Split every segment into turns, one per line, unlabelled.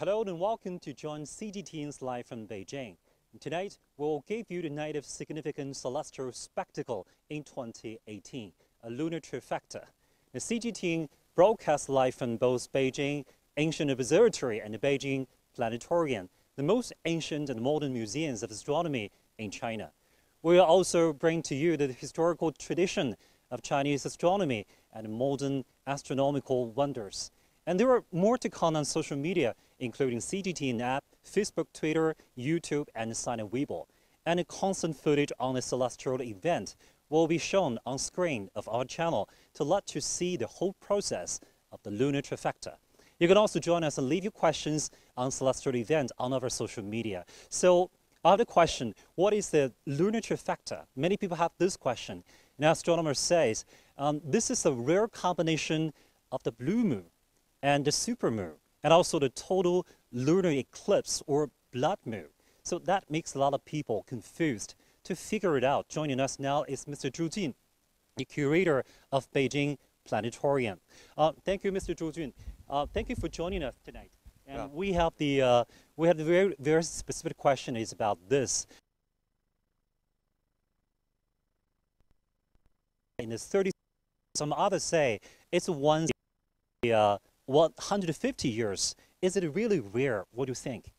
Hello and welcome to join CGTN's live from Beijing. Tonight, we'll give you the night of significant celestial spectacle in 2018, a lunar trifecta. The CGTN broadcasts live from both Beijing Ancient Observatory and the Beijing Planetarium, the most ancient and modern museums of astronomy in China. We'll also bring to you the historical tradition of Chinese astronomy and modern astronomical wonders. And there are more to come on social media, including CGTN app, Facebook, Twitter, YouTube, and Sina Weibo. And a constant footage on the celestial event will be shown on screen of our channel to let you see the whole process of the lunar trifecta. You can also join us and leave your questions on celestial event on our social media. So, other question, what is the lunar trifecta? Many people have this question. An astronomer says, this is a rare combination of the blue moon and the supermoon, and also the total lunar eclipse or blood moon. So that makes a lot of people confused. To figure it out, joining us now is Mr. Zhu Jun, the curator of Beijing Planetarium. Thank you, Mr. Zhu Jun. Thank you for joining us tonight. And we have the very, very specific question is about this. In the 30s, some others say it's once 150 years. Is it really rare? What do you think?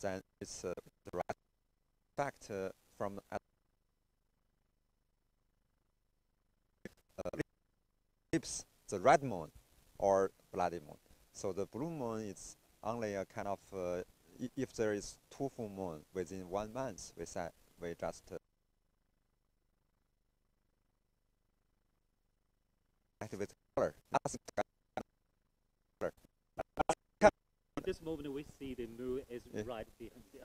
Then it's the right fact from eclipse, the red moon or bloody moon. So the blue moon is only a kind of if there is two full moon within 1 month, we just activate color.
At this moment, we see the moon is right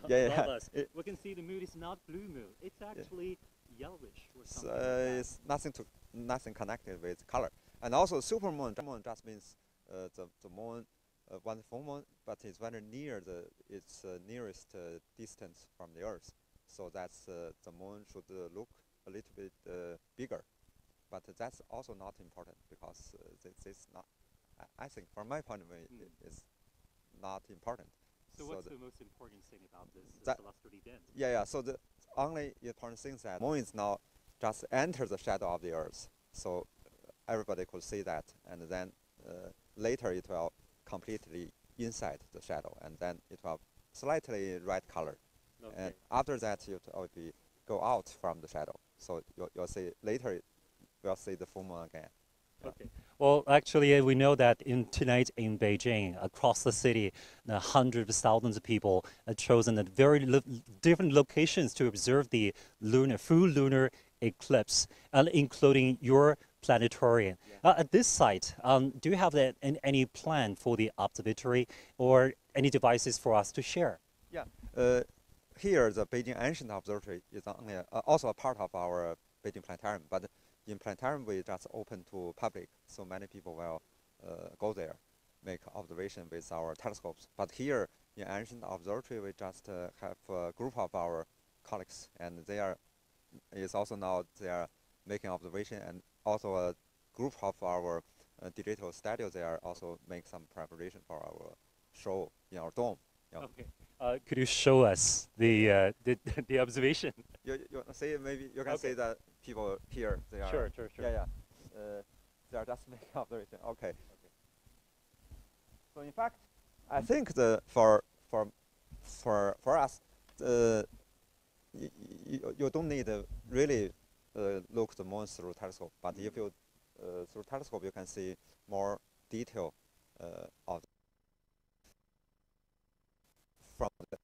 above us. We can see the moon is not blue moon; it's actually yellowish or something.
So it's nothing connected with color. And also, supermoon just means the moon, one full moon, but it's very near its nearest distance from the Earth. So that's the moon should look a little bit bigger. But that's also not important because this not. I think, from my point of view, it's not important.
So what's the most important thing about this celestial event?
So the only important thing is that the moon is now just enter the shadow of the Earth. So everybody could see that, and then later it will completely inside the shadow, and then it will slightly red color. Okay. And after that, it will go out from the shadow. So you'll see later. We'll see the full moon again.
Okay. Well, actually, we know that tonight in Beijing, across the city, hundreds of thousands of people are chosen at very different locations to observe the full lunar eclipse, including your planetarium. Yeah. At this site, do you have any plan for the observatory or any devices for us to share?
Yeah. Here, the Beijing Ancient Observatory is only, also a part of our Beijing Planetarium, but in Planetarium, we just open to public, so many people will go there, make observation with our telescopes. But here in Ancient Observatory, we just have a group of our colleagues, and they are making observation, and also a group of our digital studio. They are also make some preparation for our show in our dome. Yeah.
Okay. Could you show us the observation?
You see, maybe you can see that people here. They are
sure.
Yeah. They are just making observation. Okay. So in fact, I think for us, you don't need to really look the moon through telescope. But if you through telescope, you can see more detail of from the.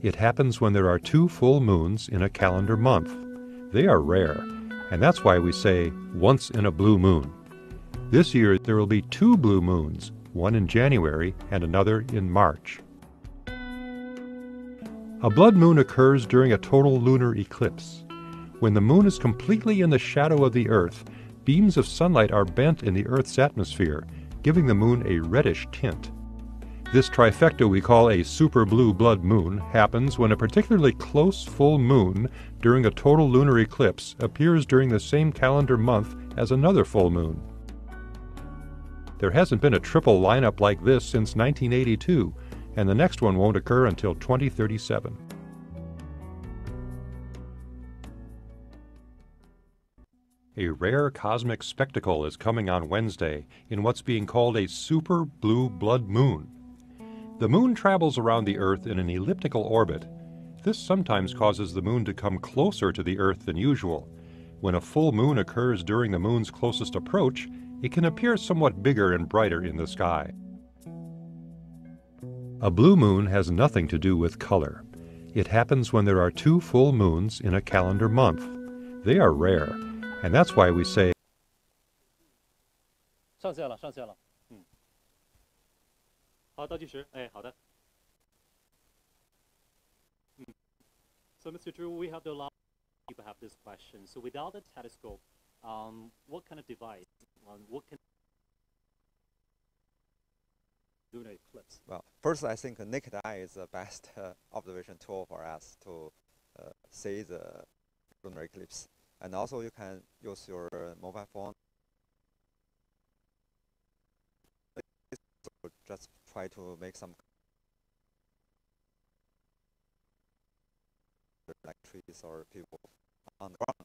It happens when there are 2 full moons in a calendar month. They are rare, and that's why we say once in a blue moon. This year there will be 2 blue moons, one in January and another in March. A blood moon occurs during a total lunar eclipse. When the moon is completely in the shadow of the Earth, beams of sunlight are bent in the Earth's atmosphere, giving the moon a reddish tint. This trifecta we call a super blue blood moon happens when a particularly close full moon during a total lunar eclipse appears during the same calendar month as another full moon. There hasn't been a triple lineup like this since 1982, and the next one won't occur until 2037. A rare cosmic spectacle is coming on Wednesday in what's being called a super blue blood moon. The moon travels around the Earth in an elliptical orbit. This sometimes causes the moon to come closer to the Earth than usual. When a full moon occurs during the moon's closest approach, it can appear somewhat bigger and brighter in the sky. A blue moon has nothing to do with color. It happens when there are 2 full moons in a calendar month. They are rare, and that's why we say
上线了，上线了。好，倒计时。哎，好的。So, Mr. Zhu, we have the last people have this question. So, without the telescope, what kind of device? What can lunar eclipse?
Well, first, I think a naked eye is the best observation tool for us to see the lunar eclipse. And also, you can use your mobile phone. So just try to make some like trees or people on the ground.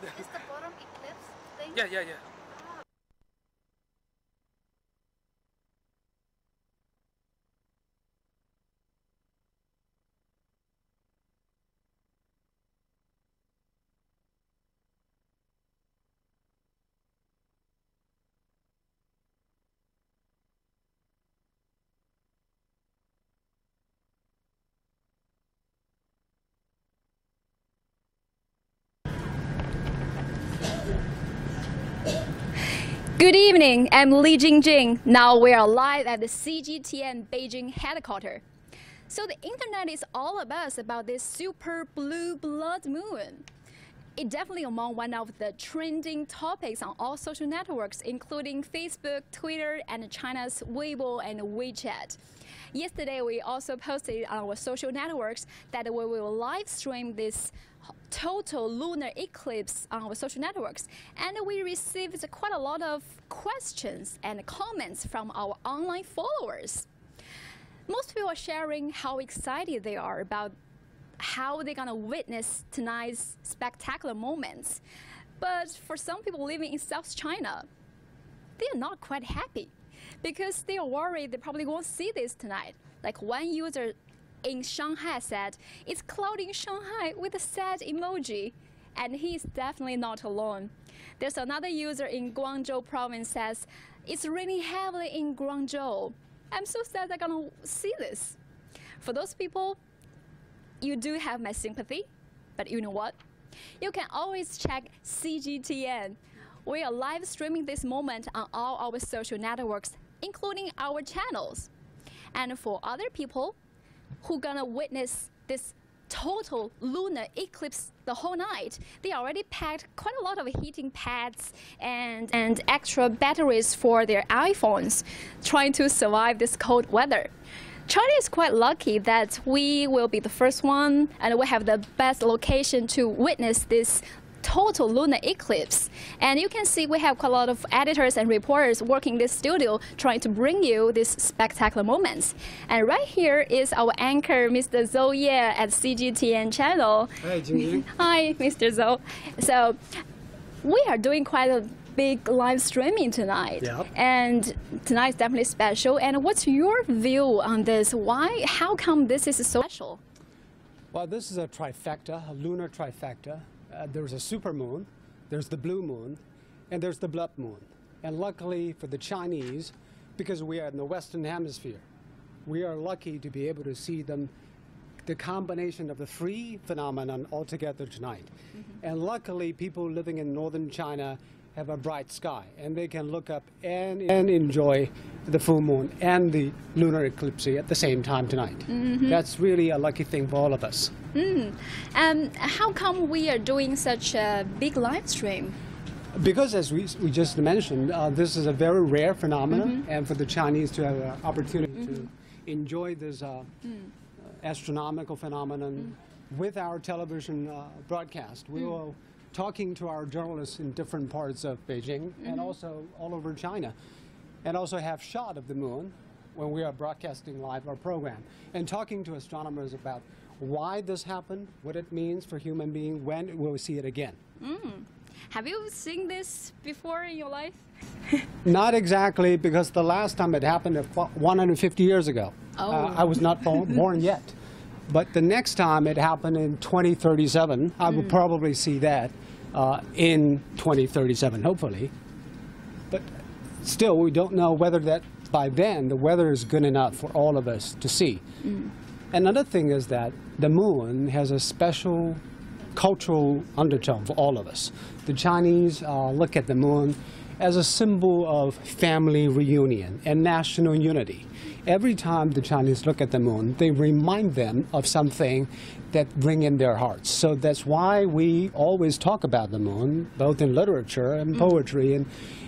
Is the bottom eclipse thing?
Yeah.
Good evening, I'm Li Jingjing. Now we are live at the CGTN Beijing headquarters. So the internet is all about this super blue blood moon. It's definitely among one of the trending topics on all social networks, including Facebook, Twitter, and China's Weibo and WeChat. Yesterday, we also posted on our social networks that we will live stream this total lunar eclipse on our social networks, and we received quite a lot of questions and comments from our online followers. Most people are sharing how excited they are about how they're gonna witness tonight's spectacular moments. But for some people living in South China, they are not quite happy because they are worried they probably won't see this tonight. Like one user in Shanghai said, "It's cloudy in Shanghai" with a sad emoji, and he's definitely not alone. There's another user in Guangzhou province says, "It's raining heavily in Guangzhou. I'm so sad they're gonna see this." For those people, you do have my sympathy, but you know what? You can always check CGTN. We are live streaming this moment on all our social networks, including our channels. And for other people who gonna witness this total lunar eclipse the whole night, they already packed quite a lot of heating pads and extra batteries for their iPhones, trying to survive this cold weather. China is quite lucky that we will be the first one, and we have the best location to witness this total lunar eclipse. And you can see we have quite a lot of editors and reporters working in this studio trying to bring you these spectacular moments. And right here is our anchor, Mr. Zhou Ye at CGTN channel.
Hi, Jingjing.
Hi, Mr. Zhou. So we are doing quite a big live streaming tonight.
Yep.
And tonight's definitely special. And what's your view on this? How come this is so special?
Well, this is a trifecta, a lunar trifecta. There's a supermoon, there's the blue moon, and there's the blood moon. And luckily for the Chinese, because we are in the Western Hemisphere, we are lucky to be able to see them, the combination of the three phenomenon altogether tonight. Mm-hmm. And luckily, people living in northern China have a bright sky, and they can look up and enjoy the full moon and the lunar eclipse at the same time tonight. Mm-hmm. That's really a lucky thing for all of us.
How come we are doing such a big live stream?
Because as we just mentioned, this is a very rare phenomenon,
mm-hmm.
and for the Chinese to have an opportunity mm-hmm. to enjoy this astronomical phenomenon with our television broadcast. We will talking to our journalists in different parts of Beijing and also all over China, and also have shot of the moon when we are broadcasting live our program, and talking to astronomers about why this happened, what it means for human being, when will we see it again.
Have you seen this before in your life?
Not exactly, because the last time it happened 150 years ago.
Oh.
I was not born yet. But the next time it happened in 2037, I will probably see that in 2037, hopefully. But still, we don't know whether that by then the weather is good enough for all of us to see. Another thing is that the moon has a special cultural undertone for all of us. The Chinese look at the moon as a symbol of family reunion and national unity. Every time the Chinese look at the moon, they remind them of something that ring in their hearts. So that's why we always talk about the moon, both in literature and poetry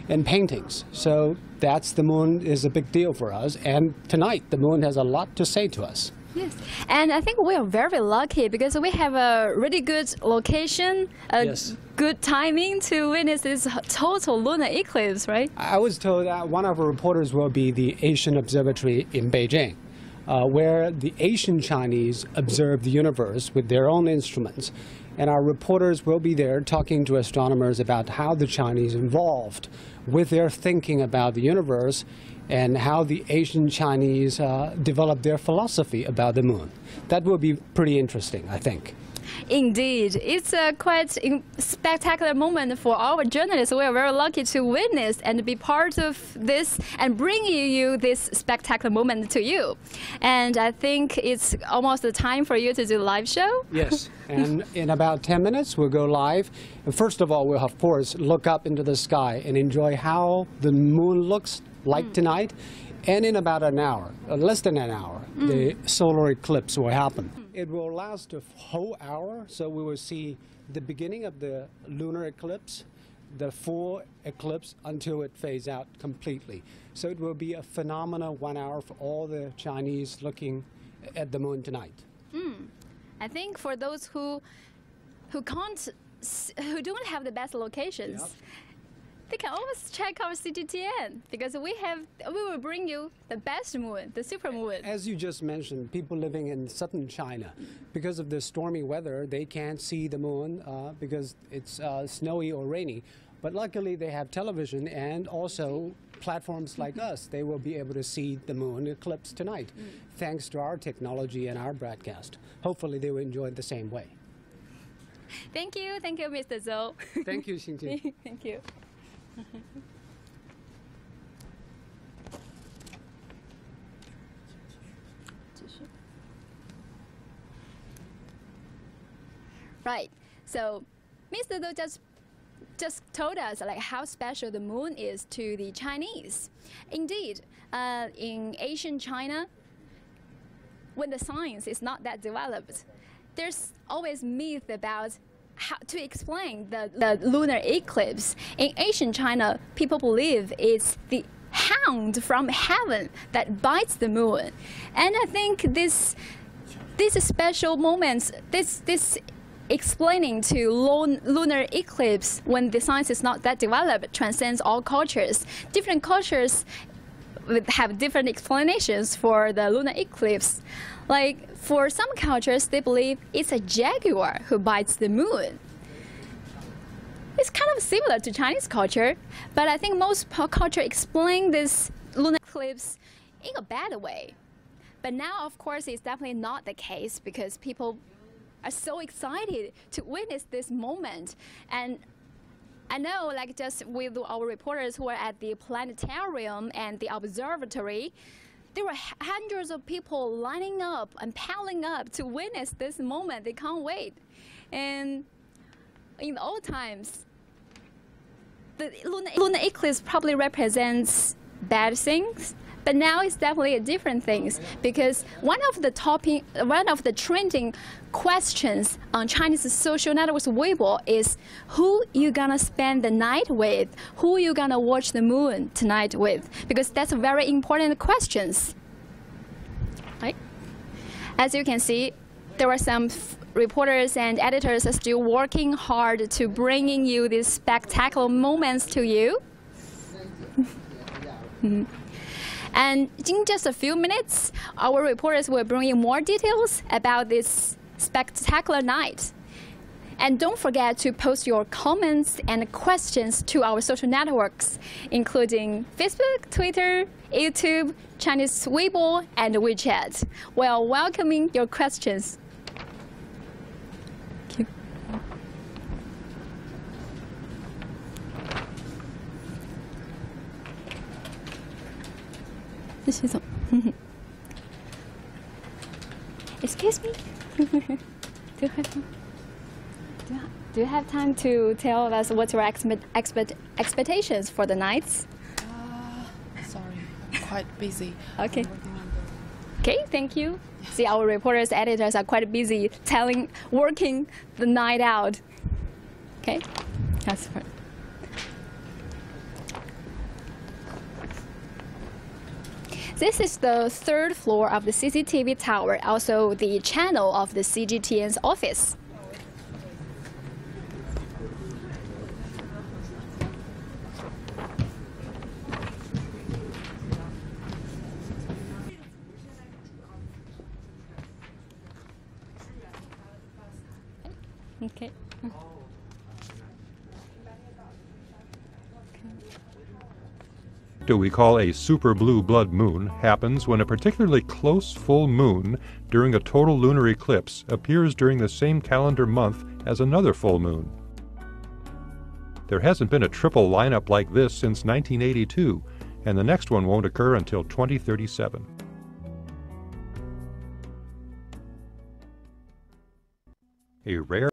and paintings. So that's the moon is a big deal for us. And tonight, the moon has a lot to say to us.
Yes, and I think we are very lucky because we have a really good location, good timing to witness this total lunar eclipse, right?
I was told that one of our reporters will be the Ancient Observatory in Beijing, where the ancient Chinese observe the universe with their own instruments. and our reporters will be there talking to astronomers about how the Chinese evolved with their thinking about the universe and how the ancient Chinese developed their philosophy about the moon. That will be pretty interesting, I think.
Indeed, it's a quite spectacular moment for our journalists. We are very lucky to witness and be part of this and bring you this spectacular moment to you. And I think it's almost the time for you to do a live show.
Yes, and in about 10 minutes we'll go live. And first of all, we'll of course look up into the sky and enjoy how the moon looks like tonight. And in about an hour, less than an hour, the solar eclipse will happen. It will last a whole hour, so we will see the beginning of the lunar eclipse, the full eclipse until it fades out completely. So it will be a phenomenal 1 hour for all the Chinese looking at the moon tonight.
I think for those who don't have the best locations, they can always check our CGTN because we will bring you the best moon, the super moon.
As you just mentioned, people living in southern China, because of the stormy weather, they can't see the moon because it's snowy or rainy. But luckily, they have television and also platforms like us. They will be able to see the moon eclipse tonight, thanks to our technology and our broadcast. Hopefully, they will enjoy it the same way.
Thank you, Mr. Zhou.
Thank you, Xingjing.
Thank you. Right. So, Mr. Do just told us like how special the moon is to the Chinese. Indeed, in ancient China, when the science is not that developed, there's always myth about how to explain the lunar eclipse. In ancient China, people believe it's the hound from heaven that bites the moon. And I think these special moments, this explaining to lunar eclipse when the science is not that developed transcends all cultures. Different cultures have different explanations for the lunar eclipse. Like for some cultures, they believe it's a jaguar who bites the moon. It's kind of similar to Chinese culture, but I think most culture explain this lunar eclipse in a bad way. But now, of course, it's definitely not the case because people are so excited to witness this moment. And I know, like just with our reporters who are at the planetarium and the observatory, there were hundreds of people lining up and piling up to witness this moment. They can't wait. And in the old times, the lunar eclipse probably represents bad things, but now it's definitely a different things because one of the trending questions on Chinese social networks Weibo is who you gonna spend the night with, who you gonna watch the moon tonight with, because that's a very important questions. Right? As you can see, there are some reporters and editors are still working hard to bringing you these spectacular moments to you. And in just a few minutes, our reporters will bring you more details about this spectacular night. And don't forget to post your comments and questions to our social networks, including Facebook, Twitter, YouTube, Chinese Weibo, and WeChat. We are welcoming your questions. Thank you. Excuse me. Do you have time to tell us what's your expectations for the nights?
Sorry, quite busy.
Okay. Okay, thank you. See, our reporters, editors are quite busy working the night out. Okay, that's fine. This is the third floor of the CCTV tower, also the channel of the CGTN's office. Okay.
What we call a super blue blood moon happens when a particularly close full moon during a total lunar eclipse appears during the same calendar month as another full moon. There hasn't been a triple lineup like this since 1982, and the next one won't occur until 2037. A rare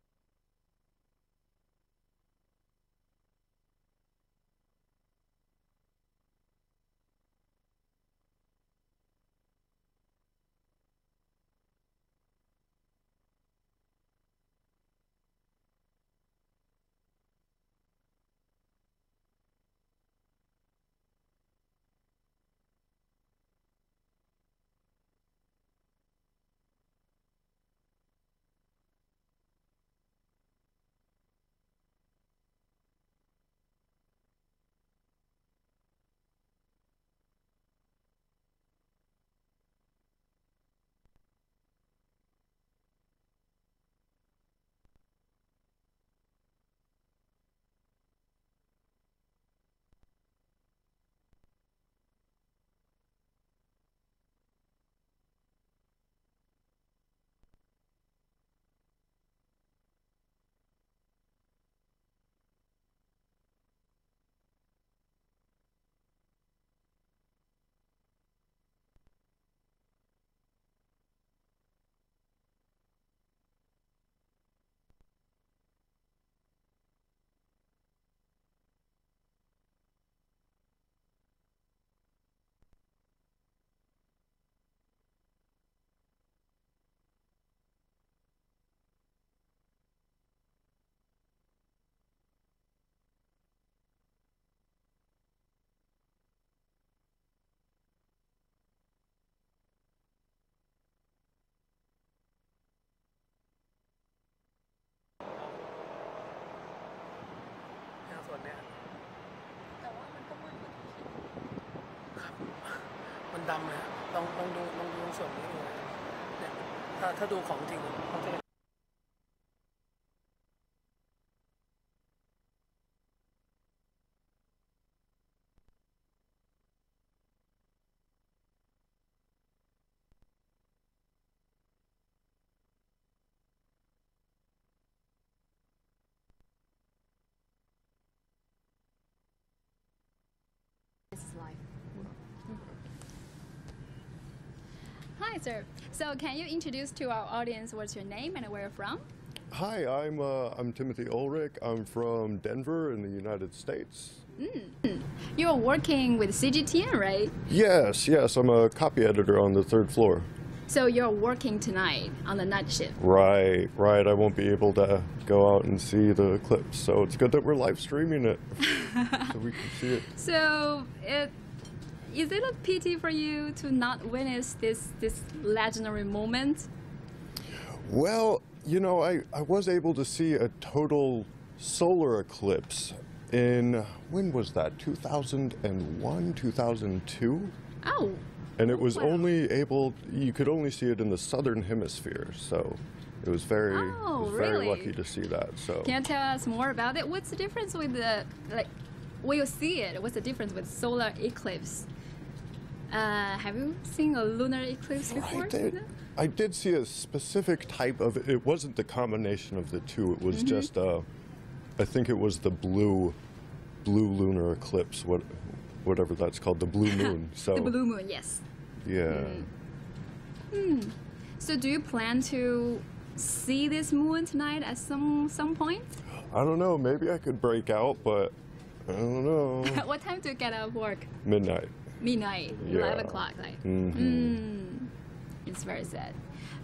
Hi, sir. So can you introduce to our audience what's your name and where you're from?
Hi, I'm Timothy Ulrich. I'm from Denver in the United States.
You're working with CGTN, right?
Yes, I'm a copy editor on the third floor.
So you're working tonight on the night shift?
Right. I won't be able to go out and see the eclipse, so it's good that we're live streaming it so we can see it.
So is it a pity for you to not witness this legendary moment?
Well, you know, I was able to see a total solar eclipse in, when was that, 2001, 2002?
Oh.
And it was
wow.
you could only see it in the southern hemisphere, so it was very, very lucky to see that. So
can you tell us more about it? What's the difference with when you see it, what's the difference with solar eclipse? Have you seen a lunar eclipse before?
I did see a specific type of it. It wasn't the combination of the two. It was just, I think it was the blue lunar eclipse, whatever that's called, the blue moon. So
the blue moon, yes.
Yeah.
So do you plan to see this moon tonight at some point?
I don't know. Maybe I could break out, but I don't know.
What time do you get out of work?
Midnight.
Midnight,
Yeah.
11 o'clock, like. It's very sad.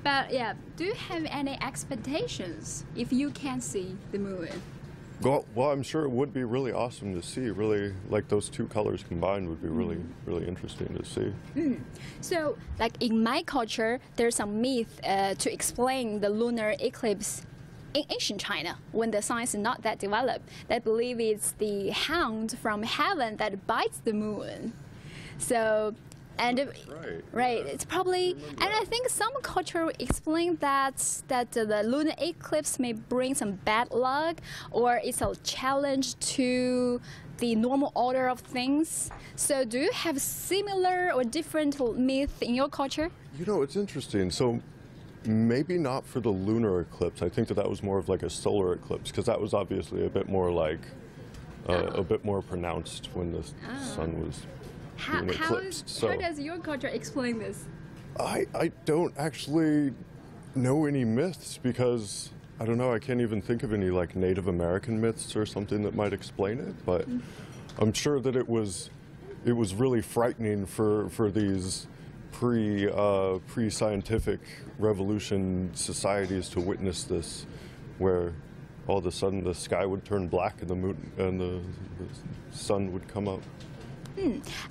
But yeah, do you have any expectations if you can see the moon?
Well, I'm sure it would be really awesome to see. Really, like those two colors combined would be really interesting to see.
So, like in my culture, there's some myth to explain the lunar eclipse in ancient China, when the science is not that developed. They believe it's the hound from heaven that bites the moon. So And
Right.
It's probably, and I think some culture explain that the lunar eclipse may bring some bad luck, or it's a challenge to the normal order of things. So do you have similar or different myth in your culture?
You know, it's interesting. So maybe not for the lunar eclipse. I think that was more of like a solar eclipse, because that was obviously a bit more like a bit more pronounced when the sun was being eclipsed.
How does your culture explain this?
I don't actually know any myths, because I don't know, I can't even think of any like Native American myths or something that might explain it, but I'm sure that it was really frightening for these pre-scientific revolution societies to witness this, where all of a sudden the sky would turn black and the moon and the sun would come up.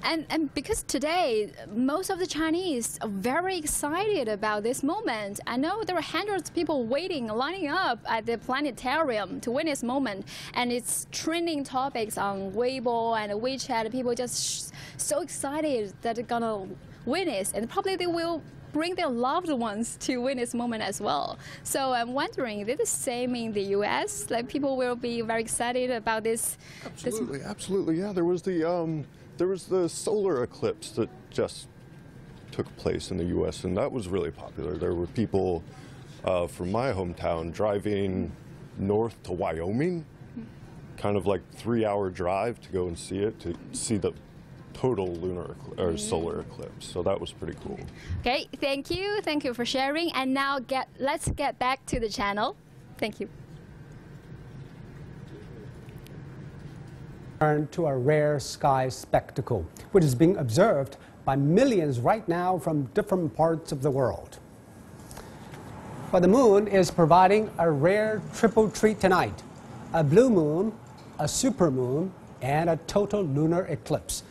And because today, most of the Chinese are very excited about this moment. I know there are hundreds of people waiting, lining up at the planetarium to witness this moment. And it's trending topics on Weibo and WeChat. People just so excited that they're going to witness. And probably they will bring their loved ones to witness this moment as well. So I'm wondering, is it the same in the US? Like people will be very excited about this?
Absolutely, yeah. There was the solar eclipse that just took place in the U.S., and that was really popular. There were people from my hometown driving north to Wyoming, kind of like 3-hour drive to go and see it, to see the total lunar or solar eclipse. So that was pretty cool.
Okay, thank you for sharing. And now let's get back to the channel. Thank you.
To a rare sky spectacle, which is being observed by millions right now from different parts of the world. But the moon is providing a rare triple treat tonight: a blue moon, a supermoon, and a total lunar eclipse,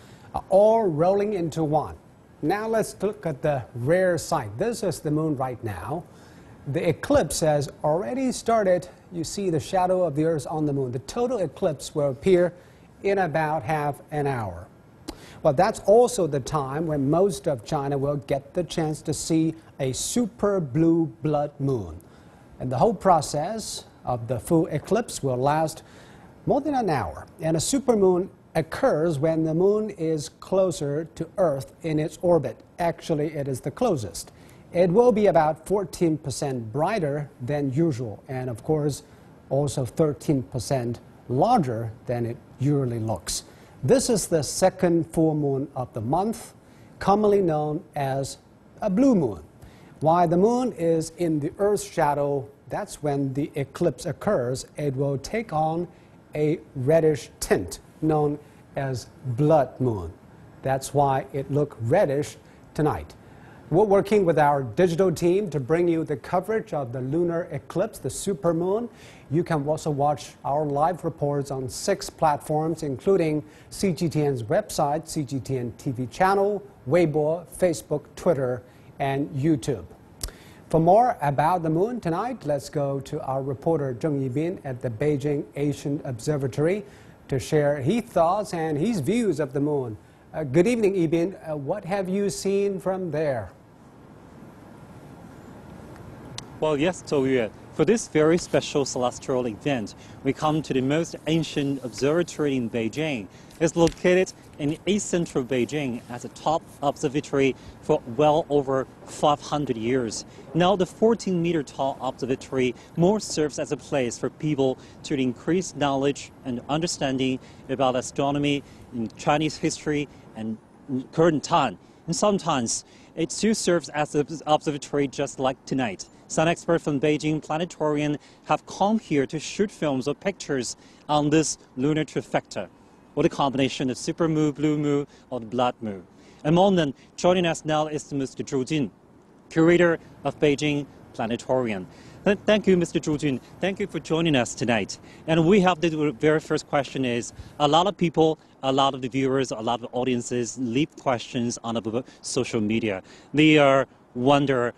all rolling into one. Now let's look at the rare sight. This is the moon right now. The eclipse has already started. You see the shadow of the Earth on the moon. The total eclipse will appear in about half an hour. Well, that's also the time when most of China will get the chance to see a super blue blood moon. And the whole process of the full eclipse will last more than an hour. And a supermoon occurs when the moon is closer to Earth in its orbit. Actually, it is the closest. It will be about 14% brighter than usual, and of course, also 13% larger than it usually looks. This is the second full moon of the month, commonly known as a blue moon. While the moon is in the Earth's shadow, that's when the eclipse occurs. It will take on a reddish tint known as blood moon. That's why it looks reddish tonight. We're working with our digital team to bring you the coverage of the lunar eclipse, the supermoon. You can also watch our live reports on 6 platforms, including CGTN's website, CGTN TV channel, Weibo, Facebook, Twitter, and YouTube. For more about the moon tonight, let's go to our reporter Zheng Yibin at the Beijing Ancient Observatory to share his thoughts and his views of the moon. Good evening, Yibin. What have you seen from there?
Well, yes, Toyue. For this very special celestial event, we come to the most ancient observatory in Beijing. It's located in East Central Beijing as a top observatory for well over 500 years. Now, the 14-meter tall observatory more serves as a place for people to increase knowledge and understanding about astronomy in Chinese history and current time. And sometimes it too serves as an observatory just like tonight. Some experts from Beijing Planetarium have come here to shoot films or pictures on this lunar trifecta, or the combination of supermoon, blue moon, or the blood moon. Among them, joining us now is Mr. Zhu Jun, curator of Beijing Planetarium. Thank you, Mr. Zhu Jun. Thank you for joining us tonight. And we have the very first question is, a lot of people, a lot of the viewers, a lot of audiences leave questions on the social media. They wonder,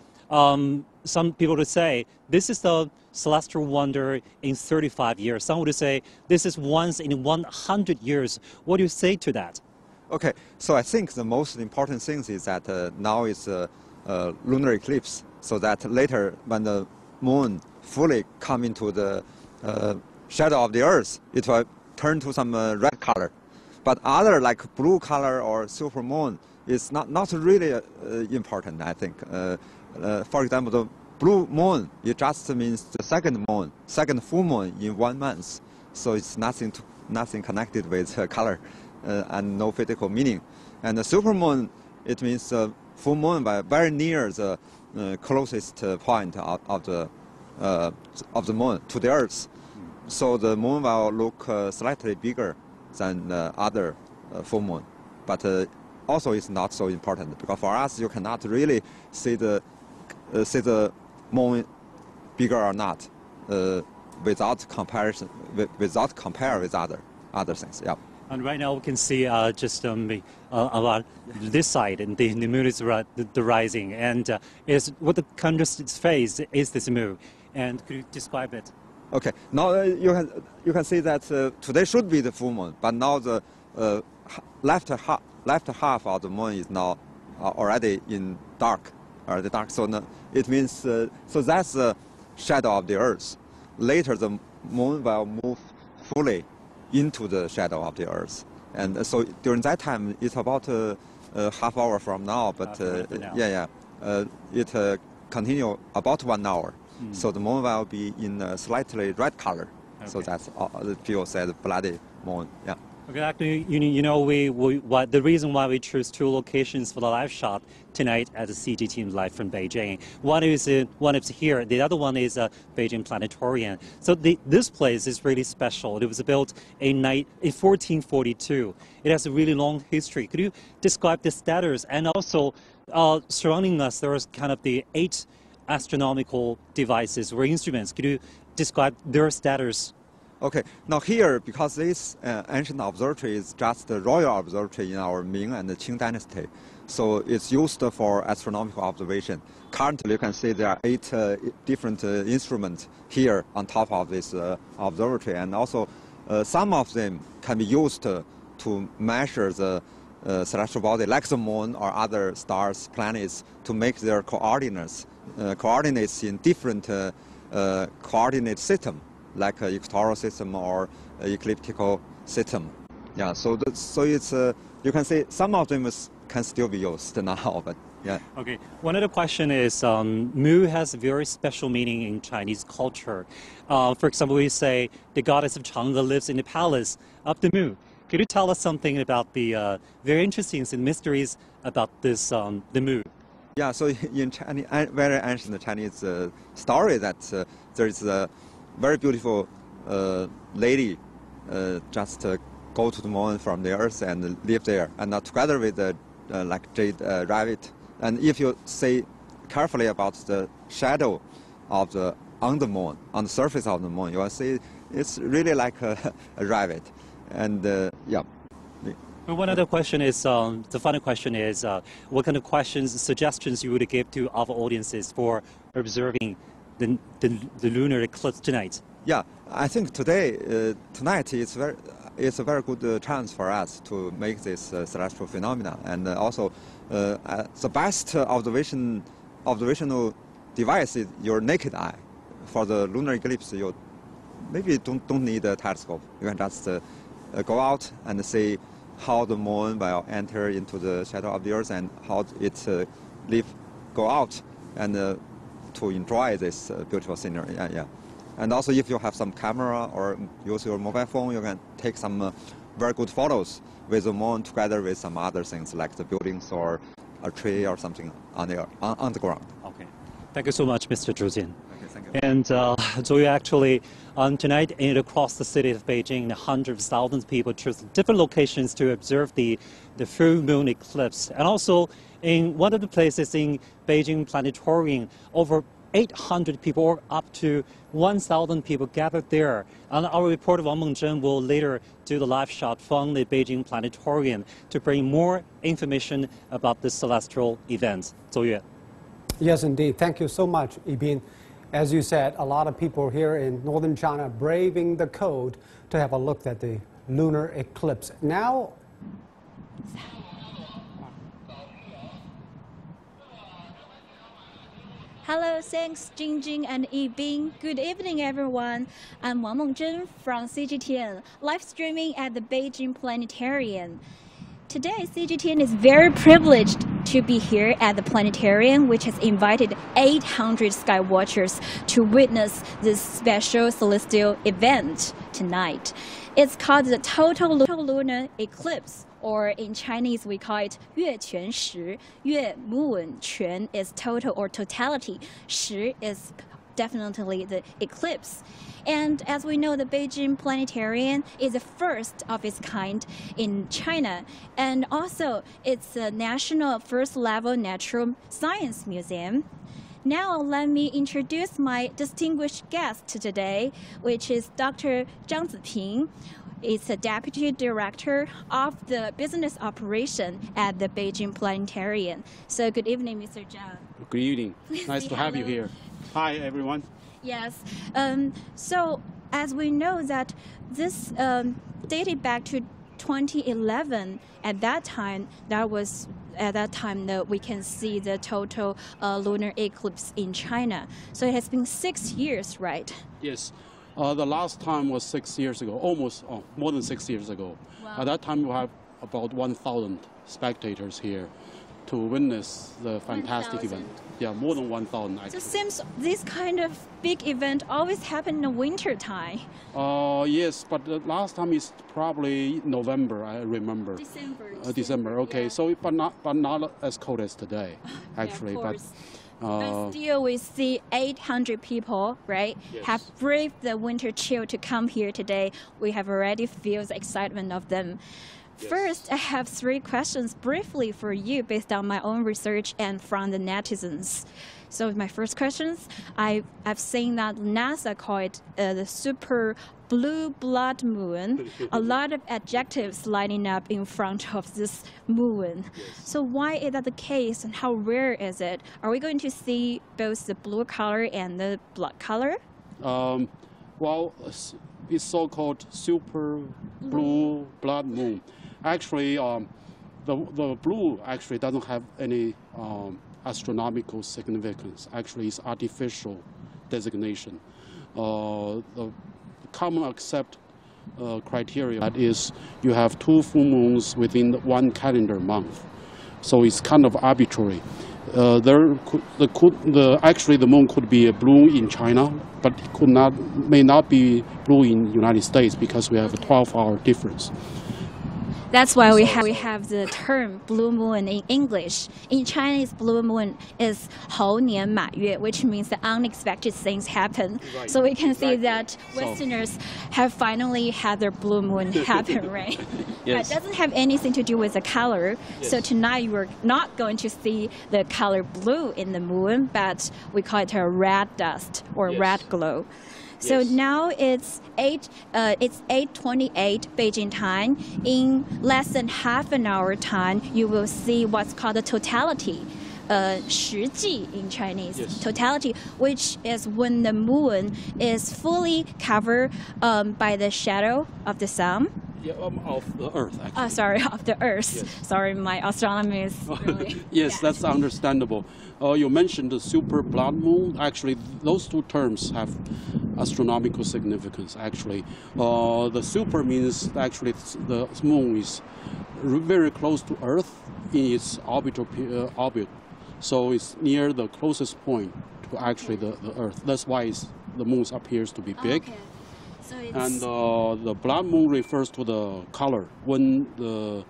some people would say, this is the celestial wonder in 35 years. Some would say, this is once in 100 years. What do you say to that?
Okay, so I think the most important thing is that now it's a lunar eclipse, so that later when the moon fully come into the shadow of the Earth, it will turn to some red color. But other like blue color or supermoon is not really important, I think. For example, the blue moon, it just means the second full moon in 1 month. So it's nothing connected with color and no physical meaning. And the supermoon, it means full moon by very near the closest point of the moon to the Earth. So the moon will look slightly bigger than other full moon. But also it's not so important because for us you cannot really see the moon bigger or not without comparison, without compare with other things. Yeah.
And right now we can see just about this side, and the moon is the rising. And is what the kind of phase is this moon? And could you describe it?
Okay. Now you can see that today should be the full moon, but now the left half of the moon is now already in dark. So now it means so that's the shadow of the Earth. Later the moon will move fully into the shadow of the Earth, and so during that time it's about half hour from now. But it continue about 1 hour. So the moon will be in a slightly red color. Okay. So that's the people said bloody moon. Yeah.
Okay, actually, you know, the reason why we choose 2 locations for the live shot tonight at the CGTN live from Beijing. One is here. The other one is Beijing Planetarium. So this place is really special. It was built in 1442. It has a really long history. Could you describe the status? And also, surrounding us, there is kind of the 8 astronomical devices or instruments. Could you describe their status?
Okay, now here, because this ancient observatory is just the royal observatory in our Ming and the Qing dynasty, so it's used for astronomical observation. Currently, you can see there are 8 different instruments here on top of this observatory, and also some of them can be used to measure the celestial body, like the moon or other stars, planets, to make their coordinates in different coordinate system, like equatorial system or ecliptical system. Yeah, so it's you can say some of them can still be used now, but yeah.
Okay, one other question is Mu has a very special meaning in Chinese culture. For example, we say the goddess of Chang'e lives in the palace of the Mu. Could you tell us something about the very interesting mysteries about this the Mu?
Yeah, so in Chinese, very ancient Chinese story that there is a very beautiful lady just go to the moon from the Earth and live there, and together with like jade rabbit. And if you see carefully about the shadow of on the moon, on the surface of the moon, you will see it's really like a rabbit. And yeah.
One other question is, the final question is, what kind of suggestions you would give to our audiences for observing the lunar eclipse tonight?
Yeah, I think tonight it's a very good chance for us to make this celestial phenomena, and also the best observational device is your naked eye. For the lunar eclipse, you maybe don't need a telescope. You can just go out and see how the moon will enter into the shadow of the Earth and how it go out, and to enjoy this beautiful scenery. Yeah. And also, if you have some camera or use your mobile phone, you can take some very good photos with the moon together with some other things like the buildings or a tree or something on the ground.
Okay. Thank you so much, Mr. Zhu Jin.
Okay, thank you.
And so you actually, tonight across the city of Beijing, hundreds of thousands of people choose different locations to observe the full moon eclipse. And also, in one of the places in Beijing Planetarium, over 800 people or up to 1,000 people gathered there. And our reporter Wang Mengzhen will later do the live shot from the Beijing Planetarium to bring more information about this celestial event. Zhou Yue.
Yes, indeed. Thank you so much, Yibin. As you said, a lot of people here in northern China braving the cold to have a look at the lunar eclipse. Now,
Hello, thanks Jing and Yibing. Good evening, everyone. I'm Wang Mengzhen from CGTN, live streaming at the Beijing Planetarium. Today, CGTN is very privileged to be here at the planetarium, which has invited 800 sky watchers to witness this special celestial event tonight. It's called the total lunar eclipse, or in Chinese we call it 月全食. 月 moon, 全 is total or totality, 食 is definitely the eclipse. And as we know, the Beijing Planetarium is the first of its kind in China. And also, it's a national first-level natural science museum. Now, let me introduce my distinguished guest today, which is Dr. Zhang Ziping. He's the Deputy Director of the Business Operation at the Beijing Planetarium. So good evening, Mr. Zhang.
Good evening. Nice to have you here. Hi, everyone.
Yes. So as we know that this dated back to 2011. At that time, that we can see the total lunar eclipse in China. So it has been 6 years, right?
Yes. The last time was 6 years ago, almost more than 6 years ago.
Wow.
At that time, we have about 1,000 spectators here to witness the fantastic
1,000.
event. Yeah, more than 1,000
So
actually.
it seems this kind of big event always happen in the winter time.
Yes, but the last time is probably November, I remember. December. Okay.
Yeah.
So, but not as cold as today, actually.
Yeah, of
but
course. But still, we see 800 people, right,
Yes.
have braved the winter chill to come here today. We have already felt the excitement of them.
Yes.
First, I have 3 questions briefly for you based on my own research and from the netizens. So my first questions, I've seen that NASA call it the super blue blood moon. A lot of adjectives lining up in front of this moon.
Yes.
So why is that the case and how rare is it? Are we going to see both the blue color and the blood color?
Well, it's so-called super blue blood moon. Actually, the blue actually doesn't have any astronomical significance. Actually, it's artificial designation. The common accept criteria that is you have 2 full moons within 1 calendar month. So it's kind of arbitrary. Actually, the moon could be blue in China, but it may not be blue in the United States because we have a 12-hour difference.
That's why we have the term blue moon in English. In Chinese, blue moon is 猴年马月, which means that unexpected things happen.
Right.
So we can see
Exactly.
that Westerners have finally had their blue moon happen, right?
Yes.
But it doesn't have anything to do with the color.
Yes.
So tonight we're not going to see the color blue in the moon, but we call it a red dust or
Yes.
red glow. So
Yes.
now it's 8:28 Beijing time. In less than half an hour time, you will see what's called the totality, 实际 in Chinese.
Yes.
Totality, which is when the moon is fully covered by the shadow of the sun.
Yeah, of the Earth, actually.
Sorry, of the Earth.
Yes.
Sorry, my astronomy is really
Yes,
bad.
that's understandable. You mentioned the super blood moon. Actually, those 2 terms have astronomical significance, actually. The super means actually the moon is very close to Earth in its orbit. So it's near the closest point to actually the Earth. That's why the moon appears to be big.
Okay. So it's
And the blood moon refers to the color when the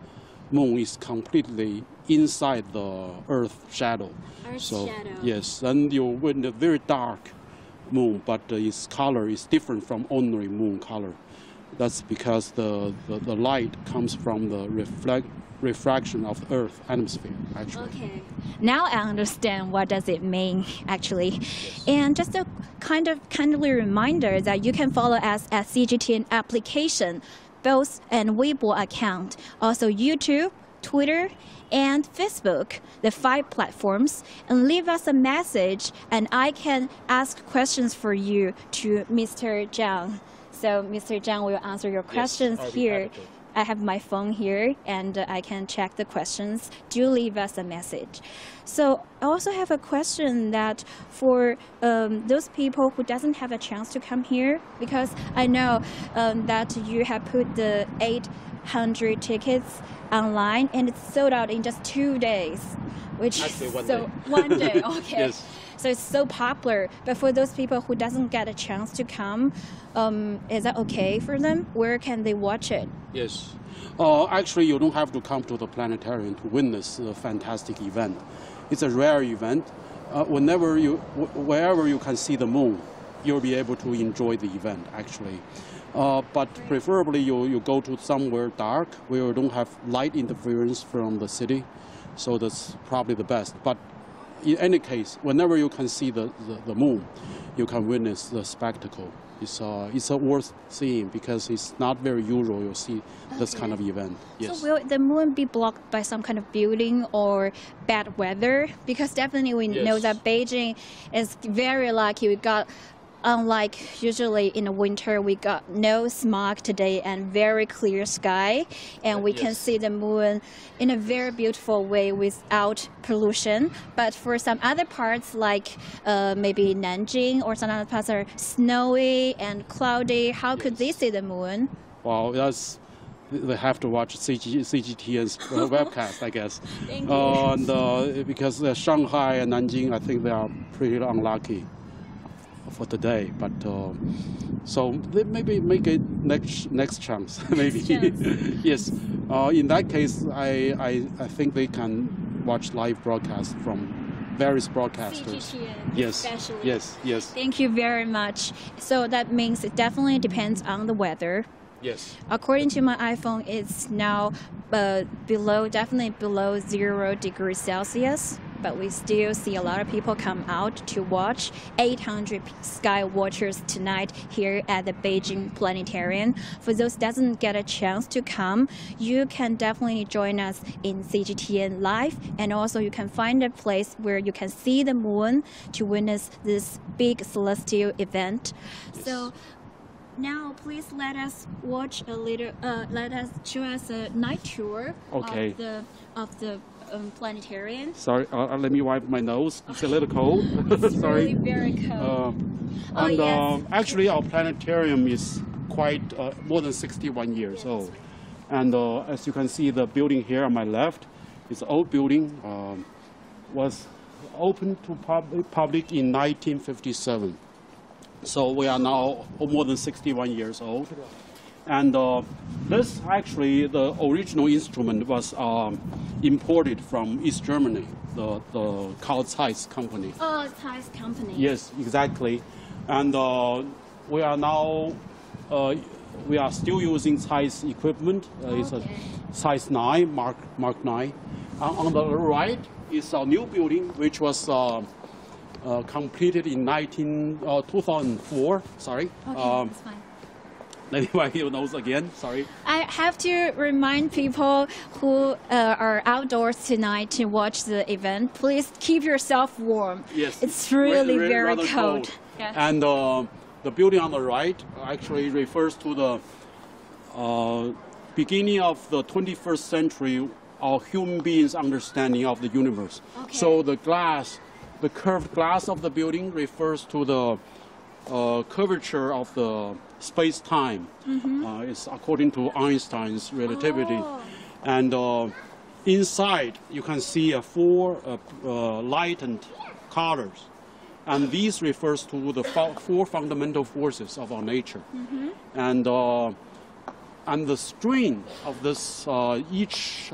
moon is completely inside the Earth shadow.
Earth
So
shadow.
yes, then you win a very dark moon, but its color is different from ordinary moon color. That's because the light comes from the refraction of Earth atmosphere, actually.
Okay. Now I understand what does it mean, actually.
Yes.
And just a kindly reminder that you can follow us at CGTN application, both and Weibo account, also YouTube, Twitter, and Facebook, the 5 platforms, and leave us a message, and I can ask questions for you to Mr. Zhang. So Mr. Zhang will answer your questions
I'll be
here.
happy to.
I have my phone here, and I can check the questions. Do leave us a message. So I also have a question that for those people who doesn't have a chance to come here, because I know that you have put the 800 tickets online, and it's sold out in just 2 days, which
actually
is
1
so
day.
1 day. Okay.
Yes.
So it's so popular. But for those people who doesn't get a chance to come, is that okay for them? Where can they watch it?
Yes. Actually, you don't have to come to the planetarium to witness the fantastic event. It's a rare event. Wherever you can see the moon, you'll be able to enjoy the event, actually. But preferably you go to somewhere dark where you don't have light interference from the city. So that's probably the best. But in any case, whenever you can see the moon, you can witness the spectacle. It's worth seeing because it's not very usual you'll see this kind of event. Yes.
So will the moon be blocked by some kind of building or bad weather? Because definitely we know that Beijing is very lucky. We got, unlike usually in the winter, we got no smog today and very clear sky, and we can see the moon in a very beautiful way without pollution. But for some other parts, like maybe Nanjing or some other parts are snowy and cloudy, how could they see the moon?
Well, they have to watch CGTN's webcast, I guess.
Thank you.
And because Shanghai and Nanjing, I think they are pretty unlucky for today, but so they maybe make it next chance, maybe. Yes. In that case, I think they can watch live broadcasts from various broadcasters.
CGTN,
yes.
especially.
Yes.
Thank you very much. So that means it definitely depends on the weather.
Yes.
According to my iPhone, it's now definitely below 0 degrees Celsius. But we still see a lot of people come out to watch 800 sky watchers tonight here at the Beijing Planetarium. For those who doesn't get a chance to come, you can definitely join us in CGTN Live, and also you can find a place where you can see the moon to witness this big celestial event.
Yes.
So now, please let us watch a little. Let us show us a night tour of the planetarium.
Sorry, let me wipe my nose. It's a little cold.
It's
Sorry.
really very cold.
And actually, our planetarium is quite more than 61 years old. And as you can see, the building here on my left is an old building. Was opened to public in 1957. So we are now more than 61 years old. And this actually, the original instrument was imported from East Germany, the Carl Zeiss company.
Oh, Zeiss company.
Yes, exactly. And we are now, we are still using Zeiss equipment. It's a Zeiss 9, Mark 9. On the right is our new building, which was completed in 2004. Sorry.
Okay, that's fine.
Let me wipe your nose again. Sorry.
I have to remind people who are outdoors tonight to watch the event. Please keep yourself warm.
Yes.
It's really very
rather
cold. Yeah.
And the building on the right actually refers to the beginning of the 21st century, our human beings' understanding of the universe.
Okay.
So the glass, the curved glass of the building refers to the curvature of the space-time. It's according to Einstein's relativity. And inside, you can see 4 lightened colors. And these refers to the 4 fundamental forces of our nature. And the string of this, each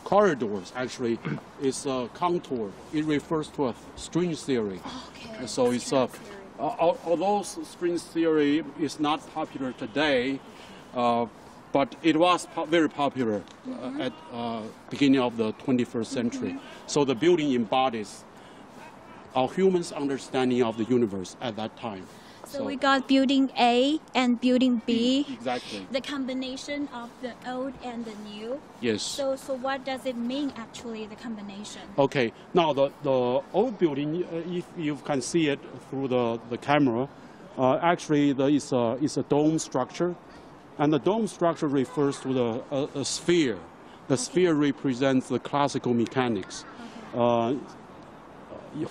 corridors actually is a contour. It refers to a string theory.
Okay.
So it's although string theory is not popular today, but it was very popular at beginning of the 21st century. So the building embodies our humans' understanding of the universe at that time.
So we got building A and building B.
Exactly.
The combination of the old and the new.
Yes.
So what does it mean actually, the combination?
Okay. Now the old building, if you can see it through the camera, actually it's a dome structure, And the dome structure refers to a sphere. The sphere represents the classical mechanics.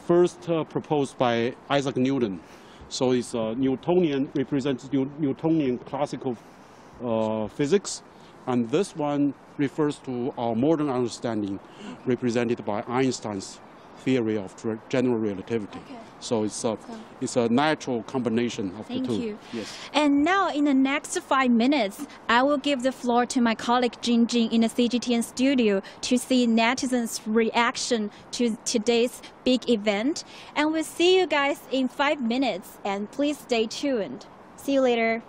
First proposed by Isaac Newton. So it's Newtonian, represents Newtonian classical physics. And this one refers to our modern understanding, represented by Einstein's theory of general relativity.
Okay.
So it's a natural combination of the two.
Thank you.
Yes.
And now, in the next 5 minutes, I will give the floor to my colleague Jing Jing in the CGTN studio to see netizens' reaction to today's big event. And we'll see you guys in 5 minutes. And please stay tuned. See you later.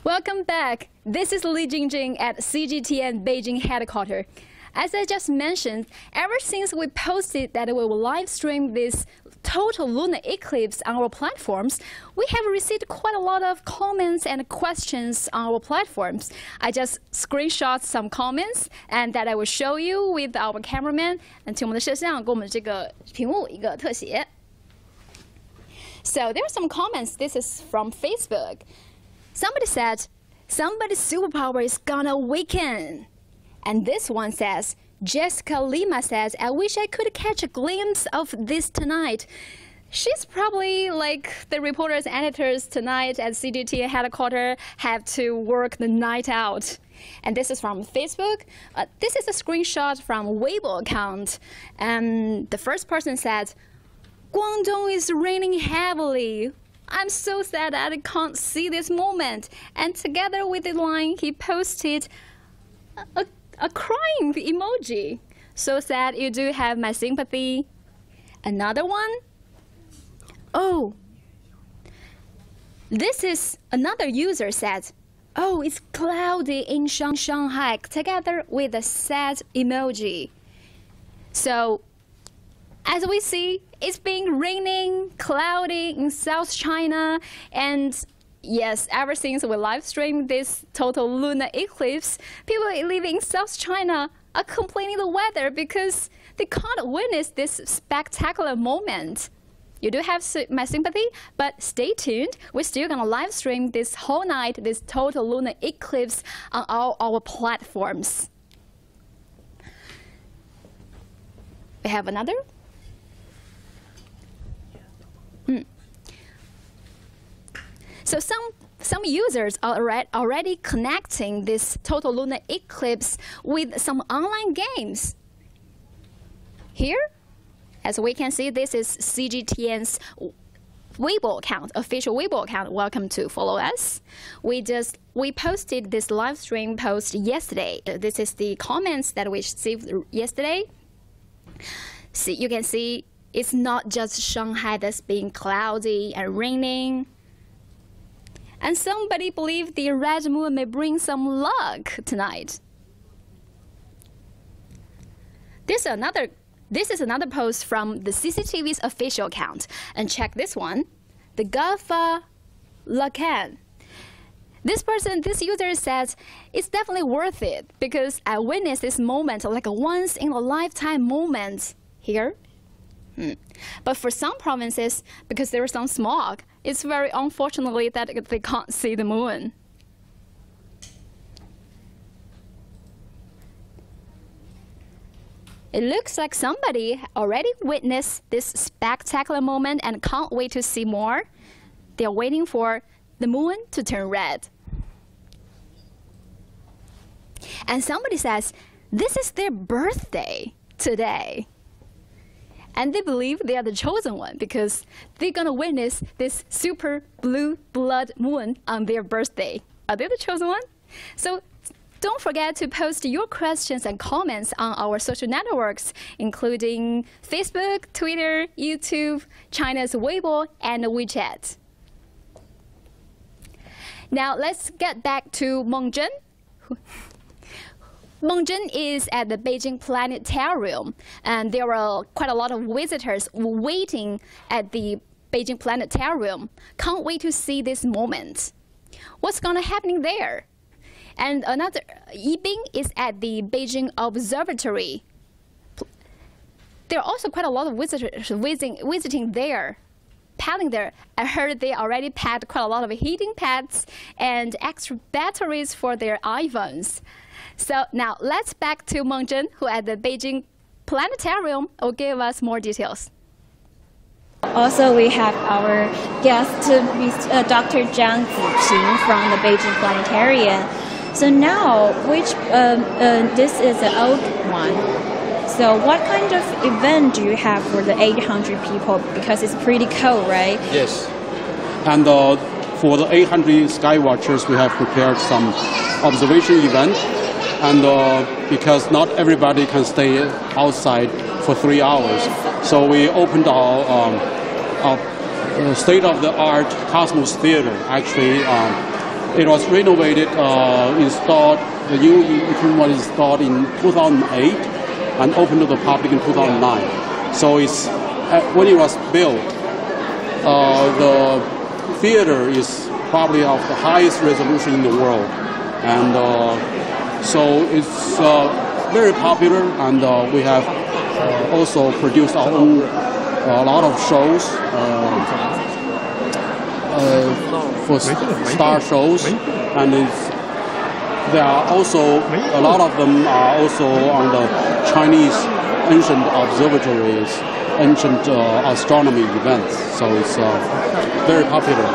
Welcome back. This is Li Jingjing at CGTN Beijing headquarters. As I just mentioned, ever since we posted that we will live stream this total lunar eclipse on our platforms, we have received quite a lot of comments and questions on our platforms. I just screenshot some comments and that I will show you with our cameraman. 请我们的摄像给我们这个屏幕一个特写。So there are some comments. This is from Facebook. Somebody said, somebody's superpower is gonna awaken. And this one says, Jessica Lima says, I wish I could catch a glimpse of this tonight. She's probably like the reporters and editors tonight at CGTN headquarters have to work the night out. And this is from Facebook. This is a screenshot from Weibo account. And the first person said, Guangdong is raining heavily. I'm so sad that I can't see this moment. And together with the line, he posted a crying emoji. So sad, you do have my sympathy. Another one. Oh, this is another user said, oh, it's cloudy in Shanghai, together with a sad emoji. So, as we see, it's been raining, cloudy in South China, and yes, ever since we live streamed this total lunar eclipse, people living in South China are complaining the weather because they can't witness this spectacular moment. You do have my sympathy, but stay tuned. We're still going to live stream this whole night, this total lunar eclipse on all our platforms. We have another. So some users are already connecting this total lunar eclipse with some online games. Here, as we can see, this is CGTN's Weibo account, official Weibo account. Welcome to follow us. We posted this live stream post yesterday. This is the comments that we received yesterday. See, you can see it's not just Shanghai that's being cloudy and raining. And somebody believed the red moon may bring some luck tonight. This is another post from the CCTV's official account. And check this one, the Gafa Lacan. This user says, it's definitely worth it because I witnessed this moment like a once in a lifetime moment here. But for some provinces, because there is some smog, it's very unfortunately that they can't see the moon. It looks like somebody already witnessed this spectacular moment and can't wait to see more. They're waiting for the moon to turn red. And somebody says, this is their birthday today. And they believe they are the chosen one because they're going to witness this super blue blood moon on their birthday. Are they the chosen one? So don't forget to post your questions and comments on our social networks, including Facebook, Twitter, YouTube, China's Weibo, and WeChat. Now let's get back to Mengzhen. Mengzhen is at the Beijing Planetarium, and there are quite a lot of visitors waiting at the Beijing Planetarium. Can't wait to see this moment. What's going to happen there? And another, Yibing is at the Beijing Observatory. There are also quite a lot of visitors visiting there. padding there. I heard they already packed quite a lot of heating pads and extra batteries for their iPhones. So now let's back to Mengzhen, who at the Beijing Planetarium will give us more details.
Also, we have our guest, Dr. Zhang Ziping from the Beijing Planetarium. So now, this is an old one. So what kind of event do you have for the 800 people? Because it's pretty cold, right?
Yes. And for the 800 sky watchers, we have prepared some observation event. And because not everybody can stay outside for 3 hours, so we opened our state-of-the-art Cosmos Theater. Actually, it was renovated, installed. The new equipment was installed in 2008 and opened to the public in 2009. So it's when it was built, the theater is probably of the highest resolution in the world, and so it's very popular. And we have also produced our own a lot of shows for star shows, and there are also a lot of them are also on the Chinese Ancient Observatories, ancient astronomy events. So it's very popular.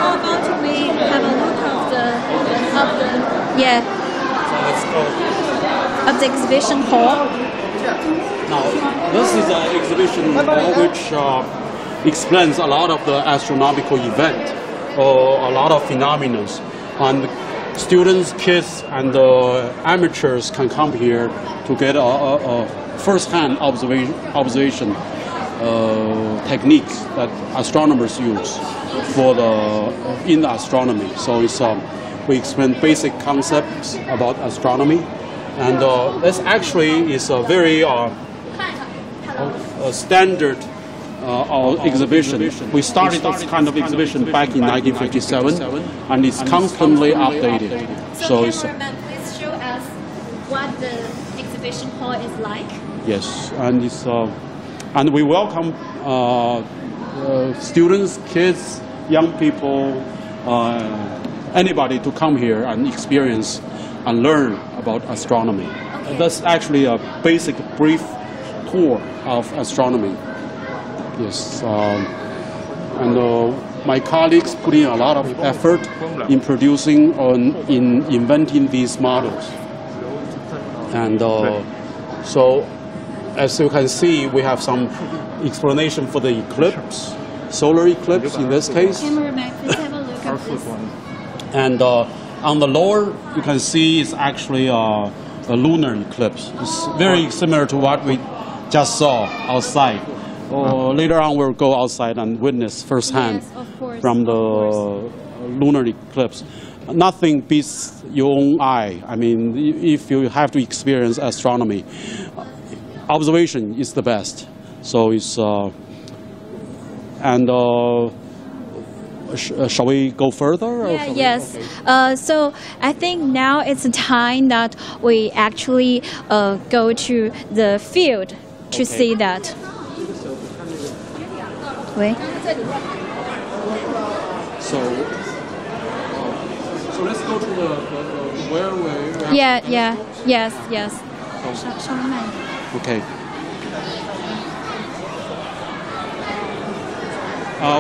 How about we have a look of the exhibition hall?
Now, this is an exhibition hall which explains a lot of the astronomical event or a lot of phenomena. And students, kids, and amateurs can come here to get a first-hand observation techniques that astronomers use in astronomy. So it's, we explain basic concepts about astronomy, and this actually is a very standard exhibition. We started this kind of exhibition back in 1957, and it's constantly updated.
So cameraman, please show us what the exhibition hall is like.
Yes, and it's and we welcome students, kids, young people, anybody to come here and experience and learn about astronomy. Okay. That's actually a basic, brief tour of astronomy. Yes, and my colleagues put in a lot of effort in producing in inventing these models. And so, as you can see, we have some explanation for the eclipse, solar eclipse in this case.
Cameraman, please have a look at this.
And on the lower, you can see it's actually a lunar eclipse. It's very similar to what we just saw outside. Later on, we'll go outside and witness firsthand from the lunar eclipse. Nothing beats your own eye. I mean, if you have to experience astronomy, observation is the best. So it's shall we go further?
Yeah, yes. Okay. So I think now it's a time that we actually go to the field to see that. Wait.
So let's go to the where we.
Yeah. Yes.
Okay.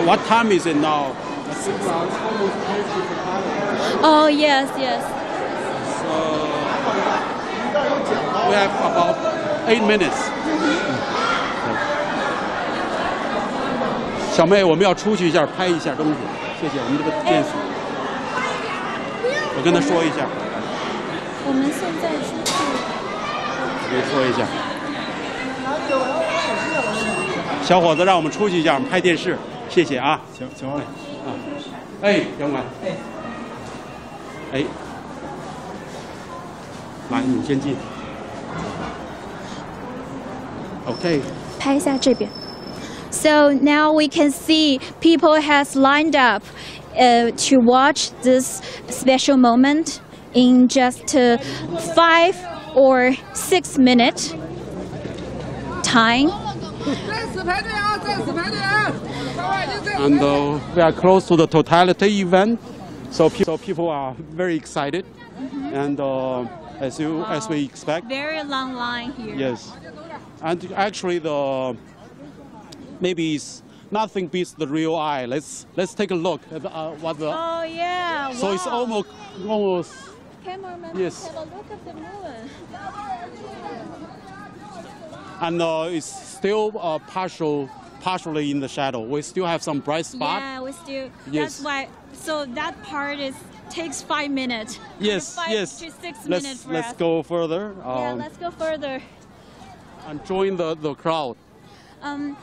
What time is it now?
Oh, yes.
So we have about 8 minutes. 小妹，我们要出去一下，拍一下东西。谢谢我们这个电视。我跟他说一下。
我们现在出去。
我跟你说一下。小伙子，让我们出去一下，我们拍电视。谢谢啊。行。哎，杨管。哎。来，你先进。OK。
拍一下这边。So now we can see people has lined up to watch this special moment in just 5 or 6 minute time.
And we are close to the Totality event, so people are very excited, and as we expect.
Very long line here.
Yes, and actually maybe nothing beats the real eye. Let's take a look at what the.
Oh yeah!
So it's almost.
Cameraman,
yes.
have a look at the moon.
And it's still partially in the shadow. We still have some bright spots.
Yeah, we still.
Yes.
That's why. So that part takes 5 minutes.
Yes,
5
yes.
to 6 minutes for
let's
us.
go further.
Yeah, let's go further.
And join the crowd.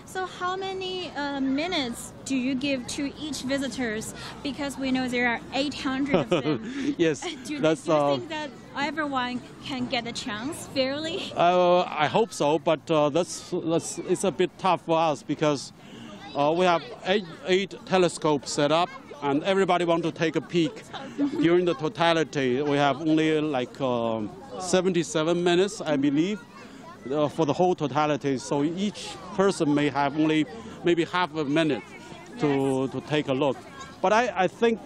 So how many minutes do you give to each visitors? Because we know there are 800 of them.
Yes,
do you
that's.
think that everyone can get a chance fairly?
I hope so, but it's a bit tough for us because we have eight telescopes set up, and everybody wants to take a peek. During the Totality, we have only like 77 minutes, I believe. For the whole Totality, so each person may have only maybe half a minute to take a look. But I think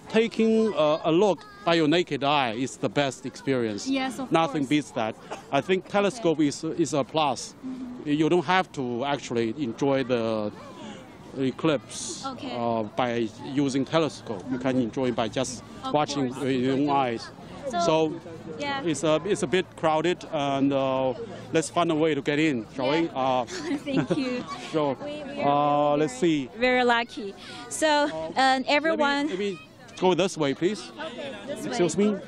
taking a look by your naked eye is the best experience.
Yes, of
Nothing
course.
beats that. I think telescope is a plus. You don't have to actually enjoy the eclipse by using telescope. You can enjoy it by just watching with your own eyes. So
yeah.
It's a bit crowded, and let's find a way to get in, shall we?
Thank you.
Sure.
We are
let's see.
Very lucky. So everyone.
Maybe go this way, please.
Okay, this way.
Excuse me.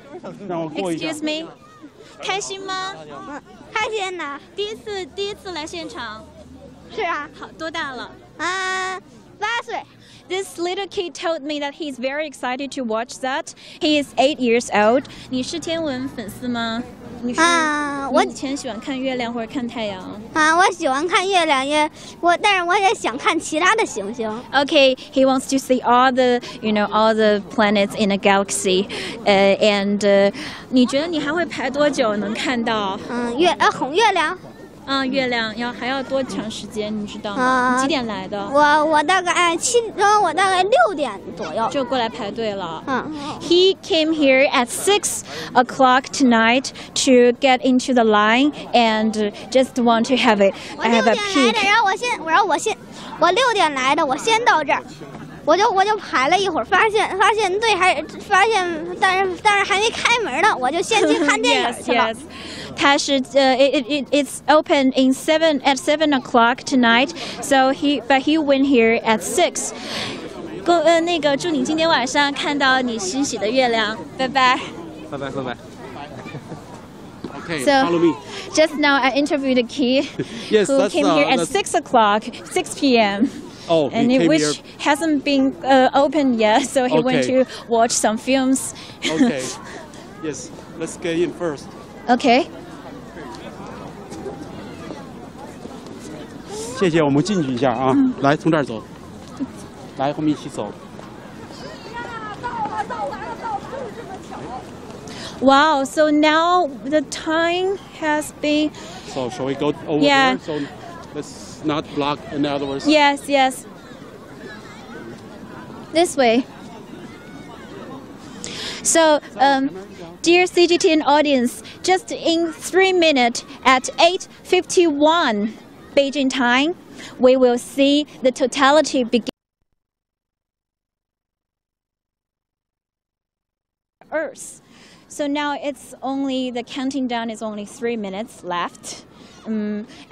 让我过一下。
Excuse me. 开心吗？开心呐！第一次来现场。是啊。好，多大了？8岁。This little kid told me that he's very excited to watch that. He is 8 years old. 你是天文粉丝吗？我以前喜欢看月亮或者看太阳。
我喜欢看月亮，但是我也想看其他的行星。
Okay, he wants to see all the planets in a galaxy. And 你觉得你还会排多久能看到？
红月亮。
月亮还要多长时间？你知道吗？你几点来的？
我大概我大概6点左右
就过来排队了。He came here at 6 o'clock tonight to get into the line and just want to have a peek.
我6点来的，我先到这儿。 我就排了一会儿，发现队但是还没开门呢，我就先去看电影去了。
It's open at 7 o'clock tonight, so he went here at 6. 那个祝你今天晚上看到你欣喜的月亮，拜拜。
拜拜拜拜。
Okay,
so,
follow me.
Just now I interviewed a kid
yes,
who came here at 6 o'clock, 6 p.m.
Oh,
and which hasn't been opened yet, so he went to watch some films.
Okay. Yes, let's get in first.
Okay.
谢谢，我们进去一下啊。来，从这儿走。来，我们一起走。
Wow, so now the time has been...
So shall we go over there? So let's not block, in other words.
Yes, yes. This way. So, dear CGTN audience, just in 3 minutes at 8:51 Beijing time, we will see the totality begin. Earth. So now the counting down is only 3 minutes left.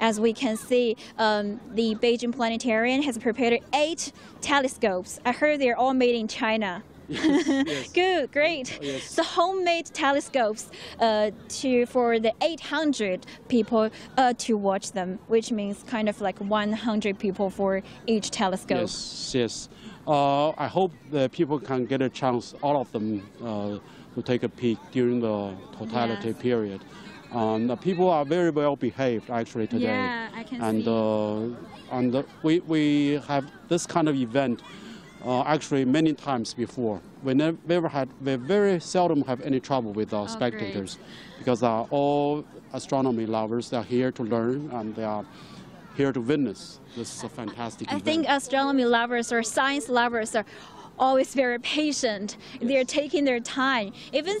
As we can see, the Beijing Planetarium has prepared 8 telescopes. I heard they're all made in China.
Yes.
Good, great.
Yes.
So homemade telescopes for the 800 people to watch them, which means kind of like 100 people for each telescope.
Yes, yes. I hope that people can get a chance, all of them, to take a peek during the totality period. The people are very well behaved actually today.
Yeah, I can
see. And we have this kind of event actually many times before. We very seldom have any trouble with our spectators, because they are all astronomy lovers. They are here to learn, and they are here to witness. This is a fantastic event.
I think astronomy lovers or science lovers are always very patient. They're taking their time. Even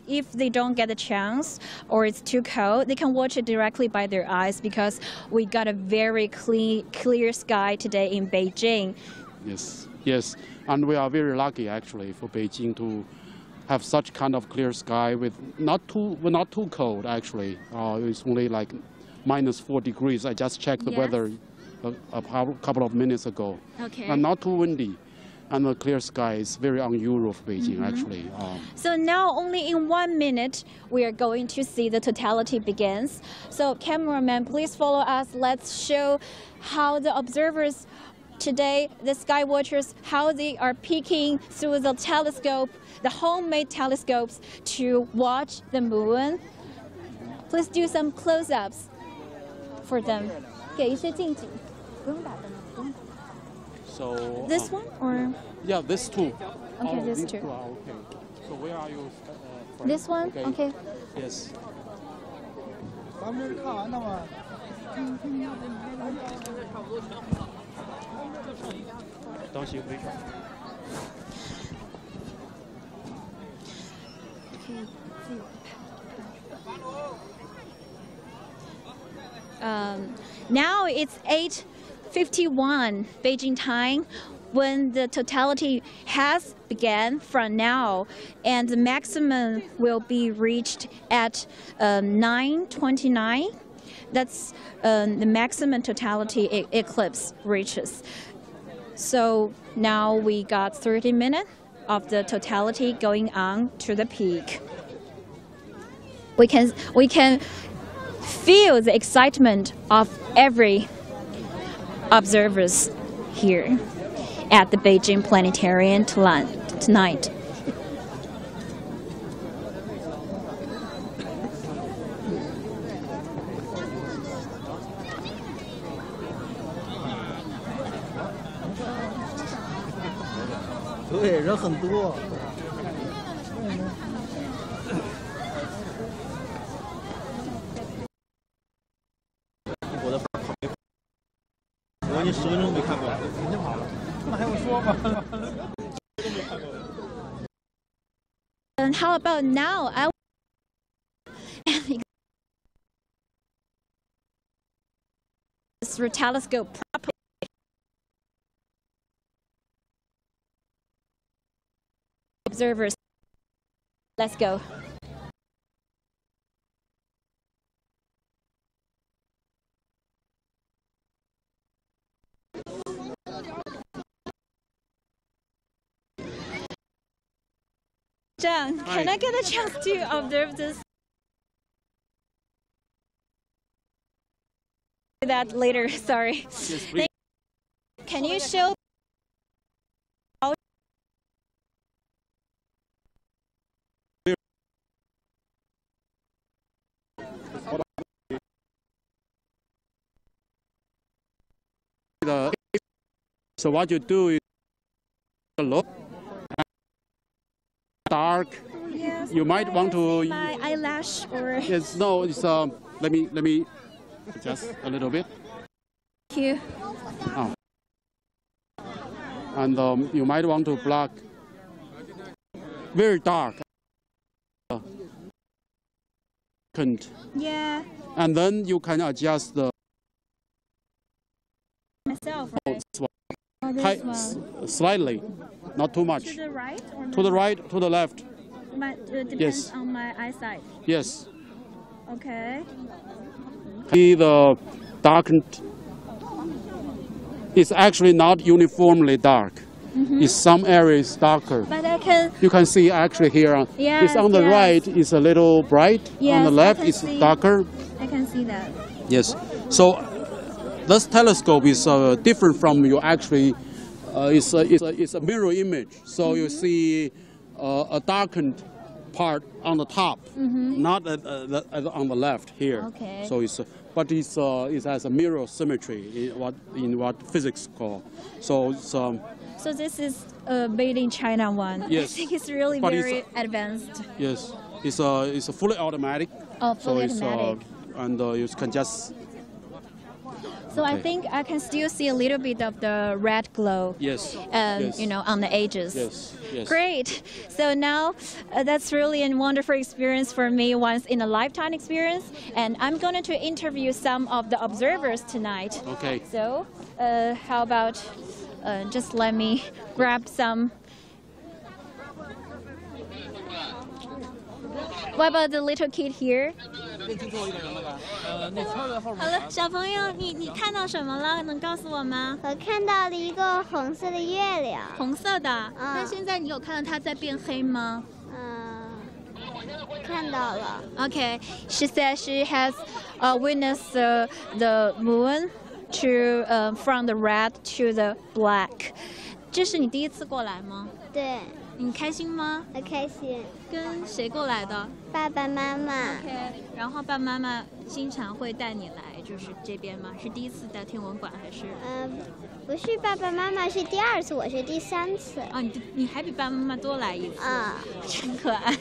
if they don't get a chance or it's too cold, they can watch it directly by their eyes because we got a very clear sky today in Beijing.
Yes, yes. And we are very lucky actually for Beijing to have such kind of clear sky with not too cold actually. It's only like -4 degrees. I just checked the weather a couple of minutes ago.
Okay.
And not too windy. And the clear sky is very unusual for Beijing, actually.
So now only in 1 minute, we are going to see the totality begins. So cameraman, please follow us. Let's show how the observers today, the sky watchers, how they are peeking through the telescope, the homemade telescopes to watch the moon. Please do some close-ups for them.
So
this one or?
Yeah, this two.
Okay, this two.
Are okay. So where are you from?
This one? Okay.
Yes.
Now it's 8:51 Beijing time when the totality has begun from now, and the maximum will be reached at 9:29. That's the maximum totality eclipse reaches. So now we got 30 minutes of the totality going on to the peak. We can feel the excitement of every observers here at the Beijing Planetarium tonight. And how about now? This telescope properly. Observers, let's go. Zhang, can I get a chance to observe this? That later, sorry. Yes, can you show
so what you do is look dark.
Yes,
you might want to
my eyelash or
yes, no, it's let me adjust a little bit.
Thank you.
Oh. And you might want to block very dark.
Yeah.
And then you can adjust the
myself.
Right? Slightly, not too much.
To the right or
to the right, to the left.
Depends
yes.
on my eyesight.
Yes.
Okay.
See the darkened. It's actually not uniformly dark. In some areas darker.
But I can.
You can see actually here.
Yes,
it's on the right. It's a little bright.
Yes,
on the left, it's darker.
I can see that.
Yes. So this telescope is different from you actually. It's a mirror image. So you see a darkened part on the top, not on the left here.
Okay.
So it's. But it has a mirror symmetry in what physics call. So it's,
so this is a made in China one.
Yes.
I think it's really very advanced.
Yes, it's a fully automatic.
Oh, fully automatic.
And you can just
So I think I can still see a little bit of the red glow.
Yes.
Yes. You know, on the edges.
Yes. Yes.
Great. So now that's really a wonderful experience for me, once in a lifetime experience. And I'm going to interview some of the observers tonight.
Okay.
So how about just let me grab some. What about the little kid here? 好了，小朋友，你看到什么了？能告诉我吗？
我看到了一个红色的月亮。
红色的。那现在你有看到它在变黑吗？
看到了。
Okay, she said she has witnessed the moon to from the red to the black. 这是你第一次过来吗？
对。
你开心吗？
很开心。
跟谁过来的？
爸爸妈妈。
OK， 然后爸爸妈妈经常会带你来，就是这边吗？是第一次在天文馆还是？
不是爸爸妈妈是第2次，我是第3次。
哦，你还比爸爸妈妈多来一次。真可爱。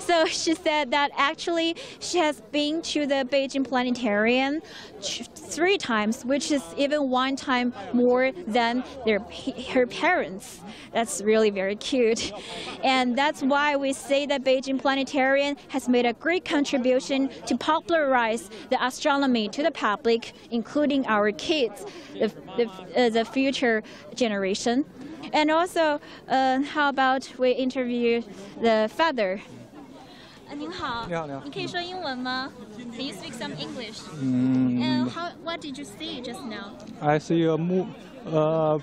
So she said that actually she has been to the Beijing Planetarium 3 times, which is even 1 time more than her parents. That's really very cute. And that's why we say that Beijing Planetarium has made a great contribution to popularize the astronomy to the public, including our kids, the future generation. And also, how about we interview the father? 您好。你好，你好。你可以说英文吗？ Can you speak some English? And what did you see just now?
I see a moon.
What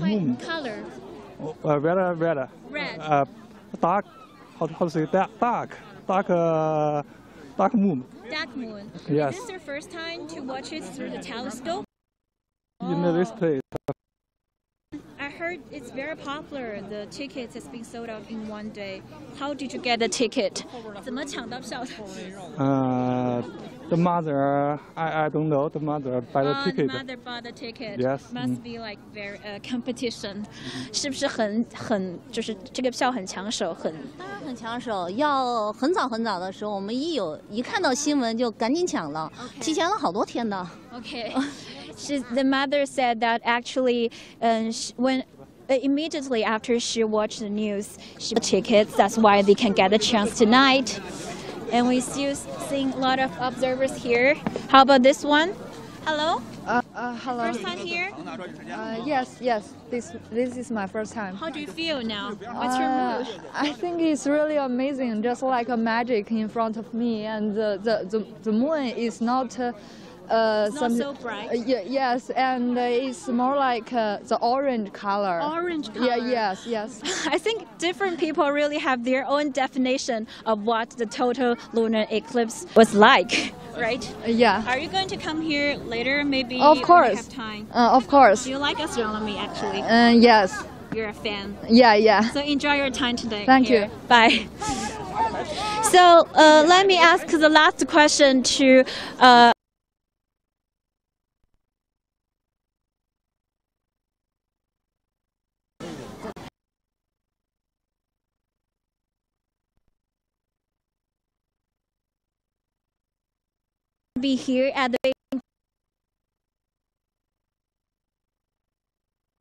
kind of color?
Red.
Red.
Dark. How to say that? Dark moon.
Dark moon.
Yes.
Is this your first time to watch it through the telescope?
In this place.
I heard it's very popular. The tickets has been sold out in 1 day. How did you get the ticket? 怎么抢到票的？
The mother, I don't know. The mother buy the ticket.
The mother bought the ticket.
Yes.
Must be like very competition. 是不是很就是这个票很抢手？
当然很抢手，要很早的时候，我们一看到新闻就赶紧抢了，提前了好多天的。
Okay. The mother said that actually, immediately after she watched the news, she bought tickets. That's why they can get a chance tonight. And we still seeing a lot of observers here. How about this one? Hello.
Hello.
First time here?
Yes. This is my first time.
How do you feel now? What's your mood?
I think it's really amazing, just like a magic in front of me, and the moon is not.
It's not so bright.
Yes, and it's more like the orange color.
Orange color.
Yeah, yes.
I think different people really have their own definition of what the total lunar eclipse was like, right?
Yeah.
Are you going to come here later, maybe?
Of course.
When you have time?
Of course.
Do you like astronomy, actually?
Yes.
You're a fan.
Yeah.
So enjoy your time today.
Thank you.
Bye. So let me ask the last question to. Be here at the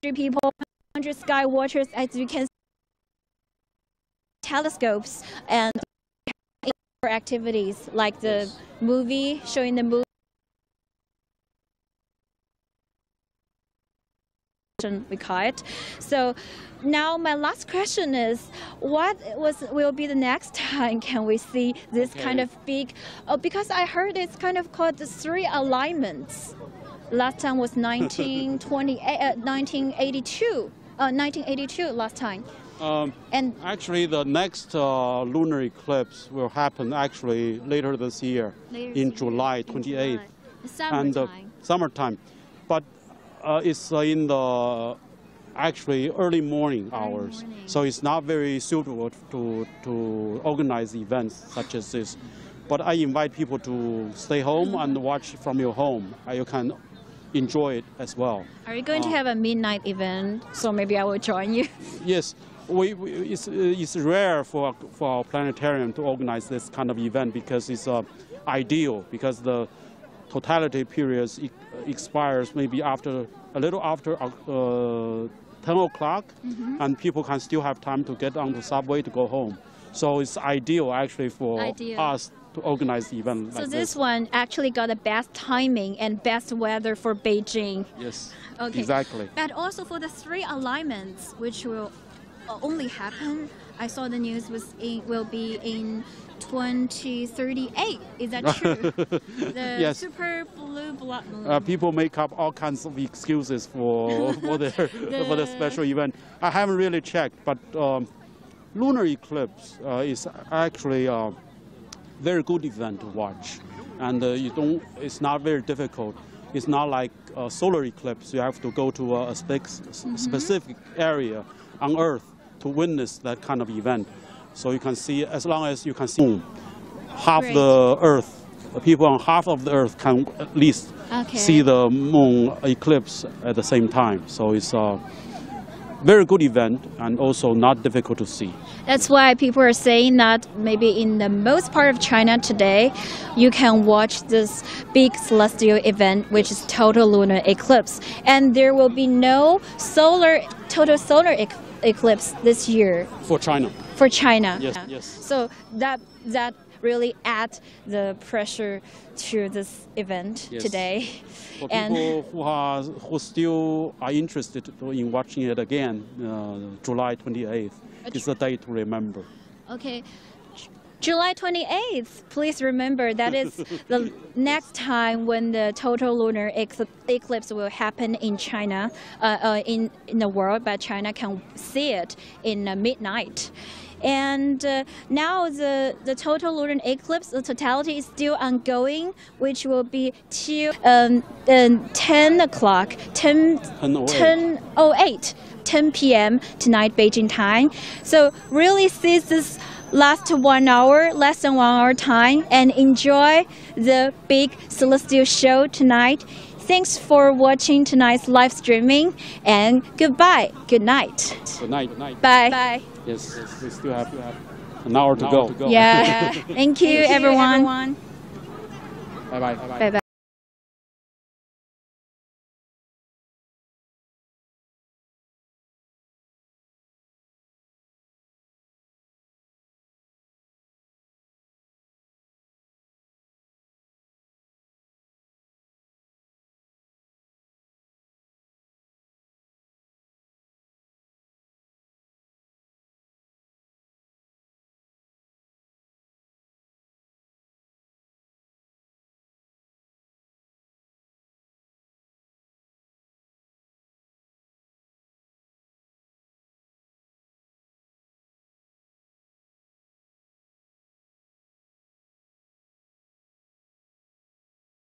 Beijing people, 100 sky watchers, as you can see, telescopes and activities like the movie showing the movie. We call it. So now my last question is, what will be the next time can we see this kind of big? Because I heard it's kind of called the 3 alignments. Last time was 1982. 1982 last time.
And actually, the next lunar eclipse will happen actually later this year, in July 28th. Summertime. But it's in the actually early morning hours, so it's not very suitable to organize events such as this. But I invite people to stay home and watch from your home. You can enjoy it as well.
Are you going to have a midnight event? So maybe I will join you.
Yes, it's rare for our planetarium to organize this kind of event because it's ideal, because the totality periods expires maybe after a little after 10 o'clock, and people can still have time to get on the subway to go home. So it's ideal actually for us to organize the event.
So
like
this one actually got the best timing and best weather for Beijing.
Yes,
okay.
Exactly.
But also for the 3 alignments, which will only happen, I saw the news will be in 2038. Is that true? The
Yes.
super blue blood moon.
People make up all kinds of excuses for for the special event. I haven't really checked, but lunar eclipse is actually a very good event to watch, and it's not very difficult. It's not like a solar eclipse. You have to go to a specific area on Earth to witness that kind of event. So you can see, as long as you can see half the Earth, the people on half of the Earth can at least see the moon eclipse at the same time. So it's a very good event and also not difficult to see.
That's why people are saying that maybe in the most part of China today, you can watch this big celestial event, which is total lunar eclipse. And there will be no total solar eclipse this year.
For China.
For China.
Yes, yes.
So that really adds the pressure to this event today.
For people who still are interested in watching it again, July 28th is the day to remember.
Okay. July 28th, please remember that is the next time when the total lunar eclipse will happen in China, in the world, but China can see it in midnight. And now the total lunar eclipse, the totality is still ongoing, which will be till 10 o'clock, 10 p.m. tonight, Beijing time. So really seize this last 1 hour, less than 1 hour time, and enjoy the big celestial show tonight. Thanks for watching tonight's live streaming, and goodbye, good night.
Good night. Good night.
Bye. Bye.
Yes, we still have an hour to go.
Yeah. Thank you, everyone.
Bye-bye.
Bye-bye.